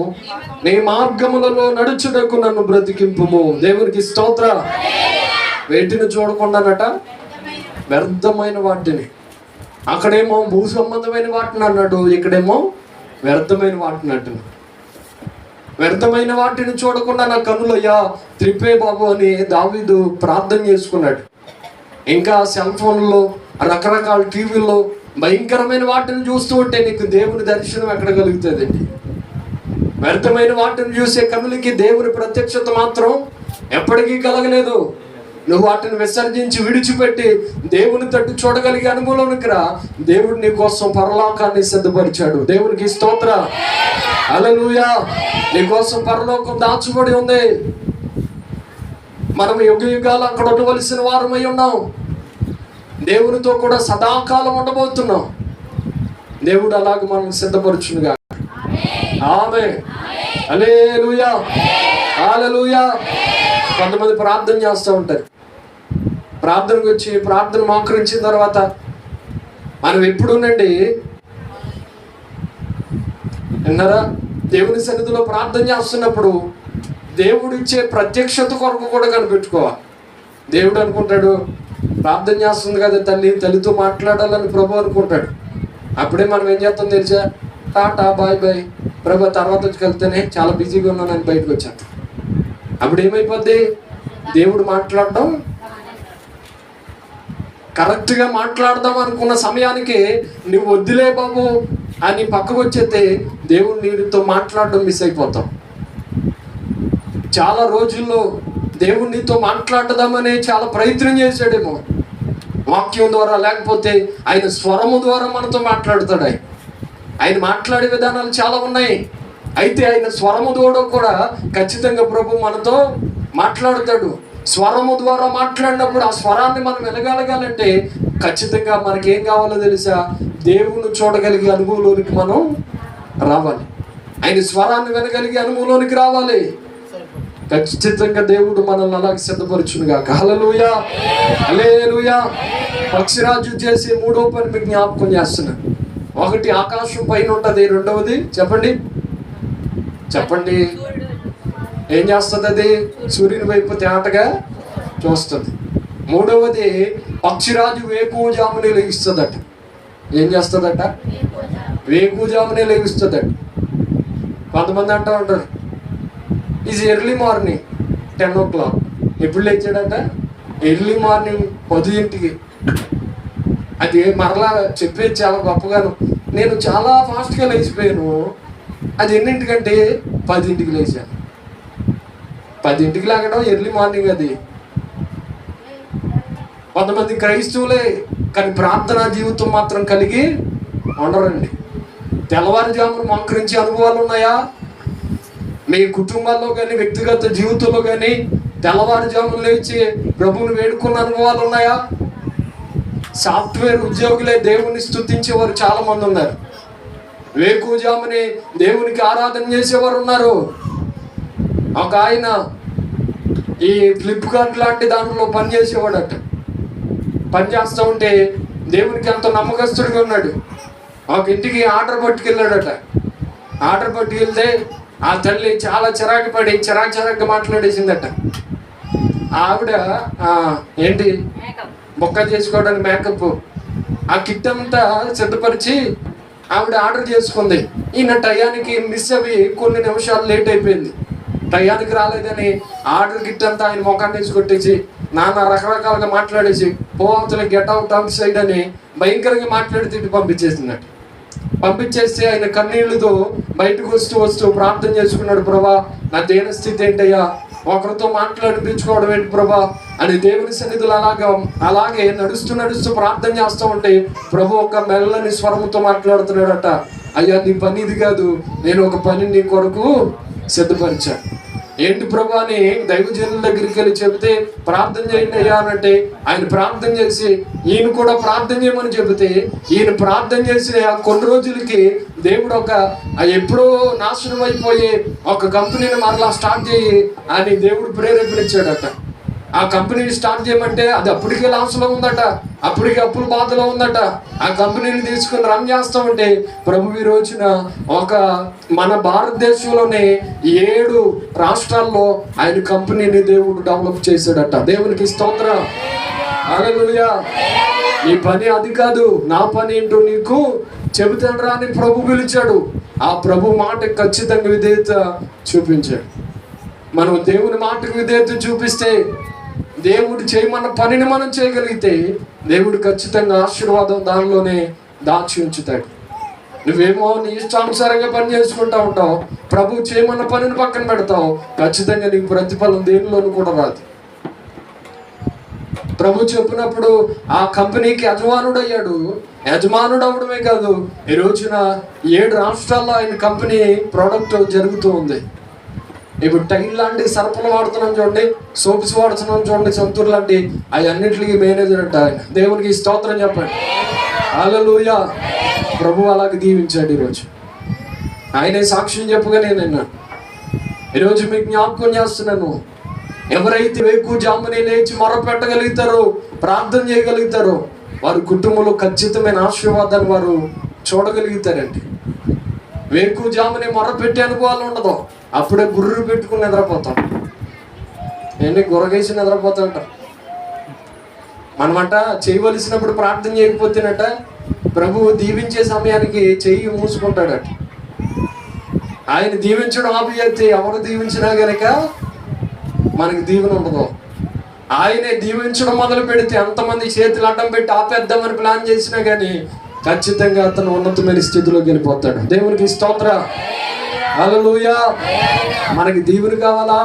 నీ మార్గములలో నడుచుటకు నన్ను బ్రతికింపుము. దేవునికి స్తోత్రం. వేటిని చూడకుండానట? వ్యర్థమైన వాటిని. అక్కడేమో భూ సంబంధమైన వాటిని అన్నాడు, ఇక్కడేమో వ్యర్థమైన వాటిని అంటున్నాడు. వ్యర్థమైన వాటిని చూడకుండా నా కన్నులయ్యా త్రిప్పే బాబు అని దావీదు ప్రార్థన చేసుకున్నాడు. ఇంకా సెల్ ఫోన్లో, రకరకాల టీవీల్లో భయంకరమైన వాటిని చూస్తూ ఉంటే నీకు దేవుని దర్శనం ఎక్కడ కలుగుతుందండి? వ్యర్థమైన వాటిని చూసే కన్నులకి దేవుని ప్రత్యక్షత మాత్రం ఎప్పటికీ కలగలేదు. నువ్వు వాటిని విసర్జించి విడిచిపెట్టి దేవుని తట్టు చూడగలిగే అనుభవంలోనికి రా. దేవుడు నీ కోసం పరలోకాన్ని సిద్ధపరిచాడు. దేవునికి స్తోత్రం, హల్లెలూయా. నీ కోసం పరలోకం దాచబడి ఉంది. మనం యుగ యుగాలు అక్కడ ఉండవలసిన వారమై ఉన్నాం. దేవునితో కూడా సదాకాలం ఉండబోతున్నాం. దేవుడు అలాగ మనం సిద్ధపరచునుగా. ఆమేన్, హల్లెలూయా, హల్లెలూయా. కొంతమంది ప్రార్థన చేస్తూ ఉంటారు. ప్రార్థనకు వచ్చి ప్రార్థన మోకరించిన తర్వాత మనం ఎప్పుడునండి విన్నారా, దేవుని సన్నిధిలో ప్రార్థన చేస్తున్నప్పుడు దేవుడు ఇచ్చే ప్రత్యక్షత కొరకు కూడా కనిపెట్టుకోవాలి. దేవుడు అనుకుంటాడు, ప్రార్థన చేస్తుంది కదా తల్లితో మాట్లాడాలని ప్రభు అనుకుంటాడు. అప్పుడే మనం ఏం చేస్తాం తెలుసా? టాటా బాయ్ బాయ్ ప్రభు, తర్వాత వచ్చి వెళ్తేనే చాలా బిజీగా ఉన్నానని బయటకు వచ్చాను. అప్పుడు ఏమైపోద్ది? దేవుడు మాట్లాడడం కరెక్ట్గా మాట్లాడదాం అనుకున్న సమయానికి నువ్వు వద్దులే బాబు అని పక్కకు వచ్చేస్తే దేవుడు నీతో మాట్లాడడం మిస్ అయిపోతాం. చాలా రోజుల్లో దేవుడు నీతో మాట్లాడదామని చాలా ప్రయత్నం చేశాడేమో, వాక్యం ద్వారా, లేకపోతే ఆయన స్వరము ద్వారా మనతో మాట్లాడతాడు. ఆయన మాట్లాడే విధానాలు చాలా ఉన్నాయి. అయితే ఆయన స్వరము ద్వారా కూడా ఖచ్చితంగా ప్రభు మనతో మాట్లాడతాడు. స్వరము ద్వారా మాట్లాడినప్పుడు ఆ స్వరాన్ని మనం వినగలగాలంటే ఖచ్చితంగా మనకి ఏం కావాలో తెలుసా? దేవుని చూడగలిగే అనుభవంలోనికి మనం రావాలి. ఆయన స్వరాన్ని వినగలిగే అనుభవంలోనికి రావాలి. ఖచ్చితంగా దేవుడు మనల్ని అలాగే సిద్ధపరచునుగా. హల్లెలూయా, హల్లెలూయా. పక్షిరాజు చేసే 3వ పని మీకు జ్ఞాపకం చేస్తున్నా. 1 ఆకాశం పైన ఉంటుంది, 2వది చెప్పండి చెప్పండి ఏం చేస్తుంది? అది సూర్యుని వైపు తేటగా చూస్తుంది. 3వది పక్షిరాజు వేకువజామునే లేగిస్తుందట. ఏం చేస్తుందట? వేకువజామునే లేగిస్తుందట. కొంతమంది అంటూ ఉంటారు ఈజ్ ఎర్లీ మార్నింగ్ 10 o'clock. ఎప్పుడు లేచాడట? ఎర్లీ మార్నింగ్ 10 అది మరలా చెప్పేది చాలా గొప్పగాను. నేను చాలా ఫాస్ట్గా లేచిపోయాను. అది ఎన్నింటికంటే 10 లేచాను. 10 లేకడం ఎర్లీ మార్నింగ్. అది కొంతమంది క్రైస్తవులే కానీ ప్రార్థనా జీవితం మాత్రం కలిగి ఉండరండి. తెల్లవారుజామున మోకరించే అనుభవాలు ఉన్నాయా మీ కుటుంబాల్లో కానీ వ్యక్తిగత జీవితంలో కానీ? తెల్లవారుజామున లేచి ప్రభువుని వేడుకున్న అనుభవాలు ఉన్నాయా? సాఫ్ట్వేర్ ఉద్యోగులే దేవుని స్తుతించేవారు చాలా మంది ఉన్నారు. వేకువజామునే దేవునికి ఆరాధన చేసేవారు ఉన్నారు. ఒక ఆయన ఈ ఫ్లిప్కార్ట్ లాంటి దాంట్లో పనిచేసేవాడట. పనిచేస్తూ ఉంటే దేవునికి ఎంతో నమ్మకస్తుడిగా ఉన్నాడు. ఒక ఇంటికి ఆర్డర్ పట్టుకెళ్ళాడట. ఆర్డర్ పట్టుకెళ్తే ఆ తల్లి చాలా చిరాకు పడి చిరాకు మాట్లాడేసిందట. ఆవిడ ఏంటి బొక్క చేసుకోవడానికి మేకప్ ఆ కిట్ అంతా సిద్ధపరిచి ఆవిడ ఆర్డర్ చేసుకుంది. ఈయన టయానికి మిస్ అవి కొన్ని నిమిషాలు లేట్ అయిపోయింది. టయానికి రాలేదని ఆర్డర్ కిట్ అంతా ఆయన ముఖాన్ని వేసి కొట్టేసి నాన్న రకరకాలుగా మాట్లాడేసి పోవతల గెట్ అవుట్ అవుట్ సైడ్ అని భయంకరంగా మాట్లాడి తిట్టి పంపించేసిందట. పంపించేస్తే ఆయన కన్నీళ్లతో బయటకు వస్తూ ప్రార్థన చేసుకున్నాడు. ప్రభా, నా దేన స్థితి ఏంటయ్యా, ఒకరితో మాట్లాడిపించుకోవడం ఏంటి ప్రభా అని దేవుని సన్నిధులు అలాగే నడుస్తూ ప్రార్థన చేస్తూ ఉంటే ప్రభు ఒక మెల్లని స్వరముతో మాట్లాడుతున్నాడట. అయ్యా, నీ పని ఇది కాదు, నేను ఒక పని నీ కొరకు సిద్ధపరిచాను. ఏంటి ప్రభా అని దైవజనుల దగ్గరికి వెళ్ళి చెబితే ప్రార్థన చేయండి అయ్యా అనంటే ఆయన ప్రార్థన చేసి ఈయన కూడా ప్రార్థన చేయమని చెబితే ఈయన ప్రార్థన చేసిన కొన్ని రోజులకి దేవుడు ఎప్పుడో నాశనం అయిపోయి ఒక కంపెనీని మరలా స్టార్ట్ చేయి అని దేవుడు ప్రేరేపణించాడట. ఆ కంపెనీని స్టార్ట్ చేయమంటే అది అప్పటికే లాస్లో ఉందట, అప్పటికే అప్పుల బాధలో ఉందట. ఆ కంపెనీని తీసుకుని రన్ చేస్తూ ఉంటే ప్రభు ఈ రోజున మన భారతదేశంలోనే 7 రాష్ట్రాల్లో ఆయన కంపెనీని దేవుడు డెవలప్ చేశాడట. దేవునికి స్తోత్రం, హల్లెలూయా. నీ పని అది కాదు, నా పని ఏంటో నీకు చెబుతాను రా అని ప్రభు పిలిచాడు. ఆ ప్రభు మాట ఖచ్చితంగా విధేయత చూపించాడు. మనం దేవుని మాటకు విధేయత చూపిస్తే, దేవుడు చేయమన్న పనిని మనం చేయగలిగితే దేవుడు ఖచ్చితంగా ఆశీర్వాదం దానిలోనే దాచి ఉంచుతాడు. నువ్వేమో నీ ఇష్టానుసారంగా పని చేసుకుంటా ఉంటావు, ప్రభు చేయమన్న పనిని పక్కన పెడతావు, ఖచ్చితంగా నీకు ప్రతిఫలం దేనిలోనూ కూడా రాదు. ప్రభు చెప్పినప్పుడు ఆ కంపెనీకి యజమానుడు అయ్యాడు. యజమానుడు అవడమే కాదు, ఈ రోజున 7 రాష్ట్రాల్లో ఆయన కంపెనీ ప్రోడక్ట్ జరుగుతూ ఉంది. ఇప్పుడు టైల్ లాంటి సర్పలు వాడుతున్నాం చూడండి, సోప్స్ వాడుతున్నాం చూడండి, సంతూర్ లాంటి అన్నింటికి మేనేజర్ అంట ఆయన. దేవునికి స్తోత్రం చెప్పండి, హల్లెలూయా. ప్రభు అలాగే దీవించాడు. ఈరోజు ఆయనే సాక్ష్యం చెప్పగా నేను విన్నాను. ఈరోజు మీకు జ్ఞాపకం చేస్తున్నాను, ఎవరైతే వేకువజామునే లేచి మొరపెట్టగలుగుతారో, ప్రార్థన చేయగలుగుతారో వారి కుటుంబంలో ఖచ్చితమైన ఆశీర్వాదాన్ని వారు చూడగలుగుతారండి. వేకువజామునే మొరపెట్టే అనుభవాలు ఉండదు, అప్పుడే గుర్రు పెట్టుకుని నిద్రపోతాం. గుర్రగేసి నిద్రపోతాంట. మనమంట చేయవలసినప్పుడు ప్రార్థన చేయకపోతేనట ప్రభువు దీవించే సమయానికి చెయ్యి మూసుకుంటాడట. ఆయన దీవించడం ఆపితే ఎవరు దీవించినా గనక మనకి దీవెన ఉండదు. ఆయనే దీవించడం మొదలు పెడితే ఎంతమంది చేతులు అడ్డం పెట్టి ఆపేద్దామని ప్లాన్ చేసినా కానీ ఖచ్చితంగా అతను ఉన్నతమైన స్థితిలోకి వెళ్ళిపోతాడు. దేవునికి స్తోత్రం, హల్లెలూయా. మనకి దీవెన కావాలా,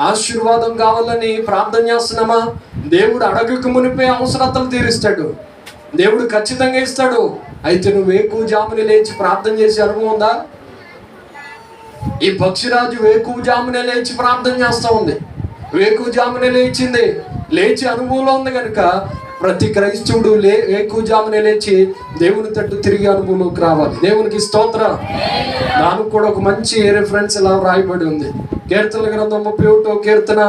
ఆశీర్వాదం కావాలని ప్రార్థన చేస్తున్నామా? దేవుడు అడగక మునిపే అవసరతలు తీరుస్తాడు. దేవుడు ఖచ్చితంగా ఇస్తాడు. అయితే నువ్వు వేకువజామున లేచి ప్రార్థన చేసే అనుభవం ఉందా? ఈ పక్షిరాజు వేకువజామునే లేచి ప్రార్థన చేస్తూ ఉంది. వేకువజామునే లేచి అనుభవంలో ఉంది కనుక ప్రతి క్రైస్తవుడు వేకువజామునే లేచి దేవుని తట్టు తిరిగి అనుభవంలోకి రావాలి. దేవునికి స్తోత్రం. దానికి కూడా ఒక మంచి రెఫరెన్స్ ఇలా రాయబడి ఉంది. కీర్తనల గ్రంథం 31వ కీర్తన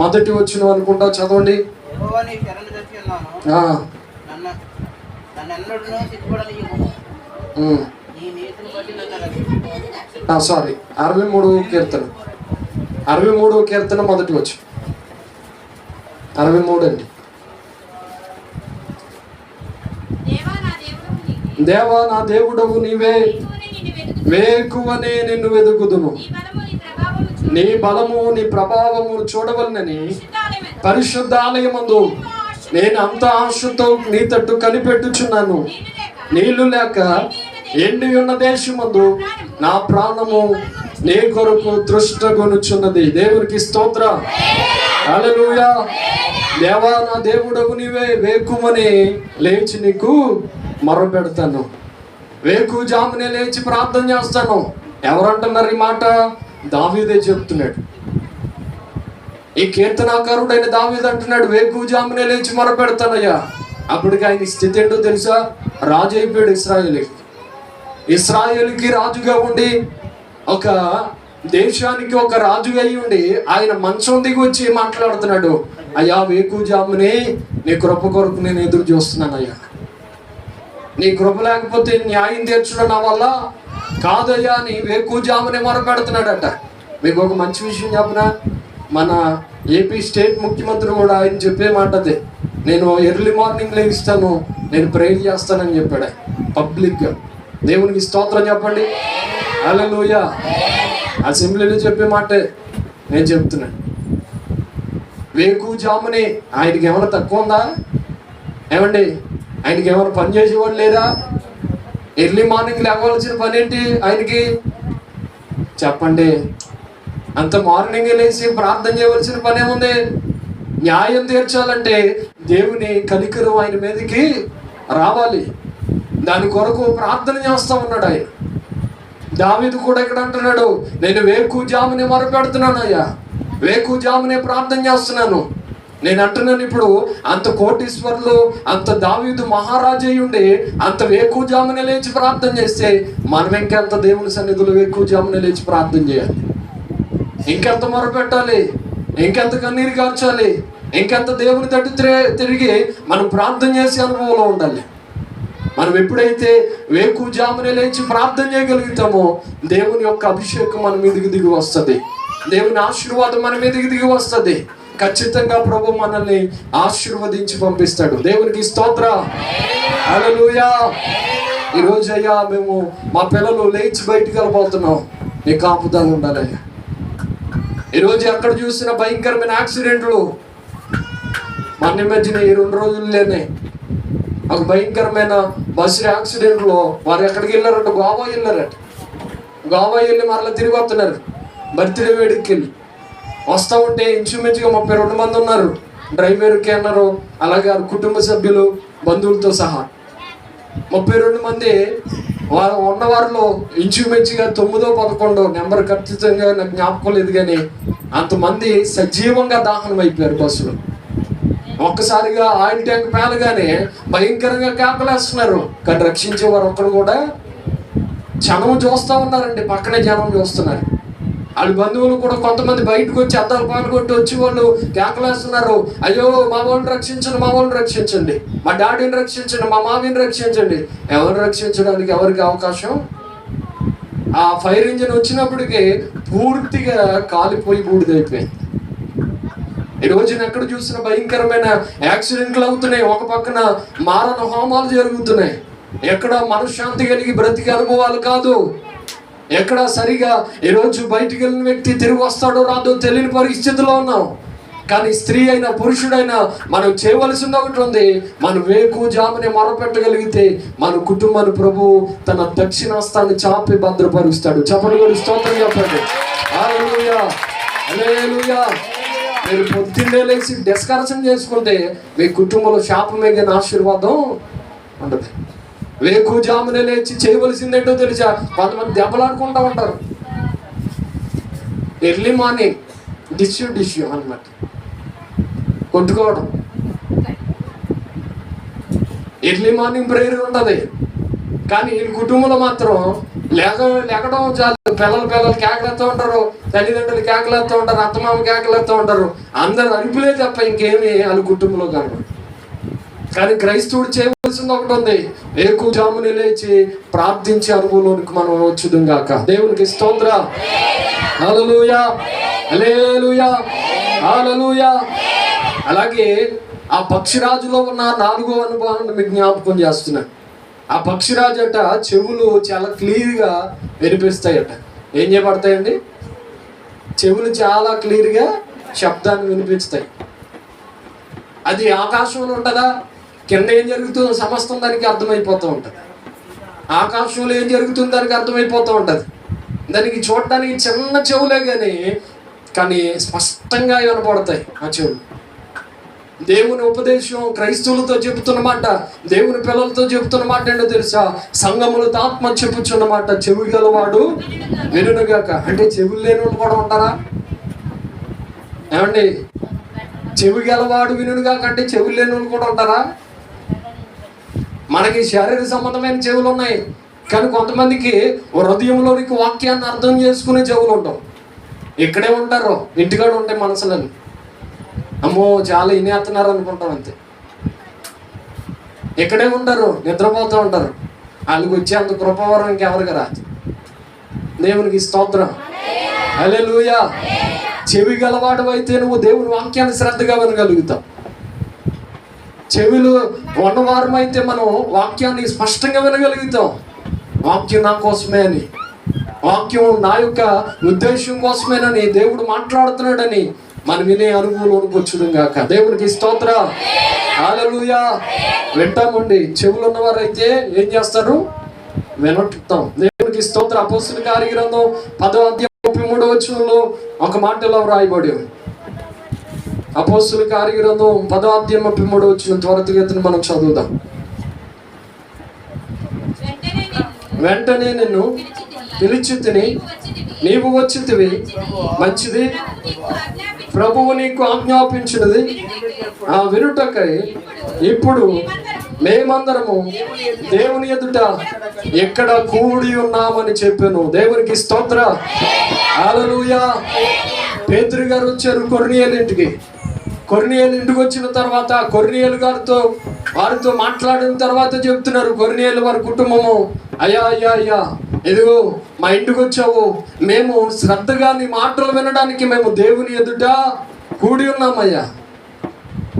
1వ వచనం అనుకుంటా, చదవండి. సారీ, 63వ కీర్తన 63వ కీర్తన 1వ వచనం. 63 అండి. దేవా నా దేవుడవు నీవే, వేకువనే నిన్ను వెతుకుదును. నీ బలము నీ ప్రభావము చూడవలనని పరిశుద్ధాలయమందు నేను అంత ఆశతో నీ తట్టు కనిపెట్టుచున్నాను. నీళ్లు లేక ఎండి ఉన్న దేశమందు నా ప్రాణము నీ కొరకు దృష్టగొనుచున్నది. దేవునికి స్తోత్రం. హల్లెలూయా. దేవా నా దేవుడవు నీవే, వేకుమని లేచి నీకు మొరపెడతాను. వేకుజామునే లేచి ప్రార్థన చేస్తాను. ఎవరంటున్నారు ఈ మాట? దావీదే చెప్తున్నాడు. ఈ కీర్తనాకారుడైన దావీదు అంటున్నాడు, వేకుజామునే లేచి మొరపెడతానయ్యా. అప్పటికి ఆయన స్థితి ఏంటో తెలుసా? రాజు అయిపోయాడు. ఇశ్రాయేలుకి రాజుగా ఉండి, ఒక దేశానికి ఒక రాజుగా అయి ఉండి, ఆయన మంచం దిగి వచ్చి మాట్లాడుతున్నాడు, అయ్యా వేకుజామునే నీ కృప కొరకు నేను ఎదురు చూస్తున్నానయ్యా. నీ కృప లేకపోతే న్యాయం తీర్చడం నా వల్ల కాదయ్యా అని వేకుజామునే మొరపెడుతున్నాడట. మీకు ఒక మంచి విషయం చెప్పనా? మన ఏపీ స్టేట్ ముఖ్యమంత్రి కూడా ఆయన చెప్పే మాట అదే, నేను ఎర్లీ మార్నింగ్ లేస్తాను, నేను ప్రేయర్ చేస్తానని చెప్పాడు పబ్లిక్గా. దేవునికి స్తోత్రం చెప్పండి. హల్లెలూయా. అసెంబ్లీలో చెప్పే మాటే నేను చెప్తున్నాను. వేకుజామునే ఆయనకి ఏమైనా తక్కువ ఉందా? ఏమండి, ఆయనకి ఏమైనా పని చేసేవాడు లేరా? ఎర్లీ మార్నింగ్ లేవలసిన పని ఏంటి ఆయనకి చెప్పండి? అంత మార్నింగ్ లేచి ప్రార్థన చేయవలసిన పని ఏముంది? న్యాయం తీర్చాలంటే దేవుని కనికరం ఆయన మీదకి రావాలి. దాని కొరకు ప్రార్థన చేస్తా ఉన్నాడు ఆయన. దావీదు కూడా ఇక్కడ అంటున్నాడు, నేను వేకుజామునే మొరపెడుతున్నాను అయ్యా, వేకుజామునే ప్రార్థన చేస్తున్నాను. నేను అంటున్నాను, ఇప్పుడు అంత కోటీశ్వరులు, అంత దావీదు మహారాజు అయి ఉండి అంత వేకుజామునే లేచి ప్రార్థన చేస్తే మనం ఇంకెంత దేవుని సన్నిధిలో వేకుజామునే లేచి ప్రార్థన చేయాలి? ఇంకెంత మొరపెట్టాలి? ఇంకెంత కన్నీరు కార్చాలి? ఇంకెంత దేవుని తట్టు తిరిగి మనం ప్రార్థన చేసే అనుభవంలో ఉండాలి. మనం ఎప్పుడైతే వేకుజామునే లేచి ప్రార్థన చేయగలుగుతామో దేవుని యొక్క అభిషేకం మన మీదకి దిగి వస్తుంది. దేవుని ఆశీర్వాదం మన మీదకి దిగి వస్తుంది. ఖచ్చితంగా ప్రభు మనల్ని ఆశీర్వదించి పంపిస్తాడు. దేవునికి స్తోత్రం. హల్లెలూయా. ఈరోజు అయ్యా మేము మా పిల్లలు లేచి బయటికి వెళ్ళిపోతున్నాం, నీ కాపుదల ఉండాలయ్యా. ఈరోజు ఎక్కడ చూసిన భయంకరమైన యాక్సిడెంట్లు. మన మధ్యన ఈ 2 రోజుల్లోనే ఒక భయంకరమైన బస్సు యాక్సిడెంట్లో వారు ఎక్కడికి వెళ్ళారంట? గోవా వెళ్ళారట. గోవా వెళ్ళి మరలా తిరిగి వస్తున్నారు. బర్త్డే వేడికి వెళ్ళి వస్తూ ఉంటే ఇంచుమించుగా 32 మంది ఉన్నారు. డ్రైవర్కి అన్నారు, అలాగే కుటుంబ సభ్యులు, బంధువులతో సహా 32 మంది. ఉన్నవారిలో ఇంచుమించుగా 9, 11 నెంబర్ ఖచ్చితంగా నాకు జ్ఞాపకం లేదు, కానీ అంతమంది సజీవంగా దహనం అయిపోయారు బస్సులో. ఒక్కసారిగా ఆయిల్ ట్యాంక్ పేలగానే భయంకరంగా కేకలేస్తున్నారు, కానీ రక్షించేవారు ఒక్కరు కూడా. జనం చూస్తూ ఉన్నారండి, పక్కనే జనం చూస్తున్నారు. వాళ్ళ బంధువులు కూడా కొంతమంది బయటకు వచ్చి అద్దాలు పాల్గొట్టి వచ్చి వాళ్ళు కేకలేస్తున్నారు, అయ్యో మా వాళ్ళని రక్షించండి, మా వాళ్ళని రక్షించండి, మా డాడీని రక్షించండి, మా మామీని రక్షించండి. ఎవరిని రక్షించడానికి ఎవరికి అవకాశం? ఆ ఫైర్ ఇంజిన్ వచ్చినప్పటికీ పూర్తిగా కాలిపోయి బూడిదైపోయింది. ఈ రోజున ఎక్కడ చూసిన భయంకరమైన యాక్సిడెంట్లు అవుతున్నాయి. ఒక పక్కన మారణ హోమాలు జరుగుతున్నాయి. ఎక్కడ మనశ్శాంతి కలిగి బ్రతికే అనుభవాలు కాదు. ఎక్కడ సరిగా ఈరోజు బయటికి వెళ్ళిన వ్యక్తి తిరిగి వస్తాడో రాదో తెలియని పరిస్థితిలో ఉన్నాం. కానీ స్త్రీ అయినా పురుషుడైనా మనం చేయవలసింది ఒకటి ఉంది. మనం వేకుజామునే మొరపెట్టగలిగితే మన కుటుంబాన్ని ప్రభు తన దక్షిణాస్తాన్ని చాపి భద్రపరుస్తాడు. చెప్పండి, స్తోత్రం చెప్పండి. హల్లెలూయా, హల్లెలూయా. మీరు పొద్దున్నే లేచి డిస్కషన్ చేసుకుంటే మీ కుటుంబంలో శాపమేగిన ఆశీర్వాదం ఉండదు. వేకుజామునే లేచి చేయవలసిందేంటో తెలుసా? కొంతమంది దెబ్బలాడుకుంటూ ఉంటారు. ఎర్లీ మార్నింగ్ డిష్యూ అన్నమాట, కొట్టుకోవడం. ఎర్లీ మార్నింగ్ ప్రేయర్ ఉంటుంది, కానీ ఈ కుటుంబంలో మాత్రం లేకడం చాలు. పిల్లలు కేకలేస్తూ ఉంటారు, తల్లిదండ్రులు కేకలేస్తూ ఉంటారు, అత్తమామ కేకలేస్తూ ఉంటారు. అందరు అరుపులే తప్ప ఇంకేమి వాళ్ళ కుటుంబంలో కాదు. కానీ క్రైస్తవుడు చేయవలసింది ఒకటి ఉంది, వేకుజామునే లేచి ప్రార్థించే అనుభవంలోనికి మనం వచ్చుదుం గాక. దేవునికి స్తోత్రం. హల్లెలూయా, హల్లెలూయా, హల్లెలూయా. అలాగే ఆ పక్షిరాజులో ఉన్న 4వ అనుభవాన్ని మీకు జ్ఞాపకం చేస్తున్నాను. ఆ పక్షిరాజు అట చెవులు చాలా క్లియర్గా వినిపిస్తాయట. ఏం చేయబడతాయండి? చెవులు చాలా క్లియర్గా శబ్దాన్ని వినిపిస్తాయి. అది ఆకాశంలో ఉంటుందా, కింద ఏం జరుగుతుందో సమస్తం దానికి అర్థమైపోతూ ఉంటుంది. ఆకాశంలో ఏం జరుగుతుందో దానికి అర్థమైపోతూ ఉంటుంది. దానికి చూడడానికి చిన్న చెవులే కానీ స్పష్టంగా వినపడతాయి ఆ చెవులు. దేవుని ఉపదేశం క్రైస్తవులతో చెబుతున్నమాట, దేవుని పిల్లలతో చెబుతున్నమాట ఏంటో తెలుసా? సంఘములతో ఆత్మ చెప్పుచున్నమాట, చెవి గలవాడు వినుగాక. అంటే చెవులు లేని వాళ్ళు కూడా ఉంటారా ఏమండి? చెవి గలవాడు వినుగాక అంటే చెవులు లేని వాళ్ళు కూడా ఉంటారా? మనకి శారీరక సంబంధమైన చెవులు ఉన్నాయి, కానీ కొంతమందికి హృదయంలోనికి వాక్యాన్ని అర్థం చేసుకునే చెవులు ఉంటాం. ఇక్కడే ఉంటారు, ఇంటికాడ ఉంటాయి మనసులని. అమ్మో చాలా ఇనేస్తున్నారు అనుకుంటాం, అంతే. ఇక్కడే ఉంటారు, నిద్రపోతూ ఉంటారు. వాళ్ళకి వచ్చేంత కృపవరం ఇంకెవరికి రాదు. దేవునికి స్తోత్రం, హల్లెలూయా. చెవి గలవాడు అయితే నువ్వు దేవుని వాక్యాన్ని శ్రద్ధగా వినగలుగుతావు. చెవులు ఉన్నవారం అయితే మనం వాక్యాన్ని స్పష్టంగా వినగలుగుతాం. వాక్యం నా కోసమే అని, వాక్యం నా యొక్క ఉద్దేశం కోసమేనని, దేవుడు మాట్లాడుతున్నాడని మనం వినే అనుభవంలోకి వచ్చుదాం గాక. దేవునికి స్తోత్రం, హల్లెలూయా. వింటామండి. చెవులు ఉన్నవారైతే ఏం చేస్తారు? వినటం. దేవునికి స్తోత్రం. అపోస్తలుల కార్యగ్రంథం 10వ అధ్యాయం 33వ వచనంలో ఒక మాటలో వ్రాయబడి, అపోస్తలుల కార్యగ్రంథం 10వ అధ్యాయం 33వ వచనం త్వరితగతిని మనం చదువుదాం. వెంటనే నిన్ను పిలిచితిని, నీవు వచ్చితివి, మంచిది. ప్రభువు నీకు ఆజ్ఞాపించినది ఆ వినుటకై ఇప్పుడు మేమందరము దేవుని ఎదుట ఎక్కడ కూడి ఉన్నామని చెప్పాను. దేవునికి స్తోత్రం, హల్లెలూయా. పేతురు గారు వచ్చారు కొర్నేలు ఇంటికి. కొర్నేలు ఇంటికి వచ్చిన తర్వాత కొర్నేలు గారితో వారితో మాట్లాడిన తర్వాత చెప్తున్నారు కొర్నేలు వారి కుటుంబము, అయ్యా అయ్యా అయ్యా, ఇదిగో మా ఇంటికి వచ్చావు, మేము శ్రద్ధగా నీ మాటలు వినడానికి మేము దేవుని ఎదుట కూడి ఉన్నామయ్యా.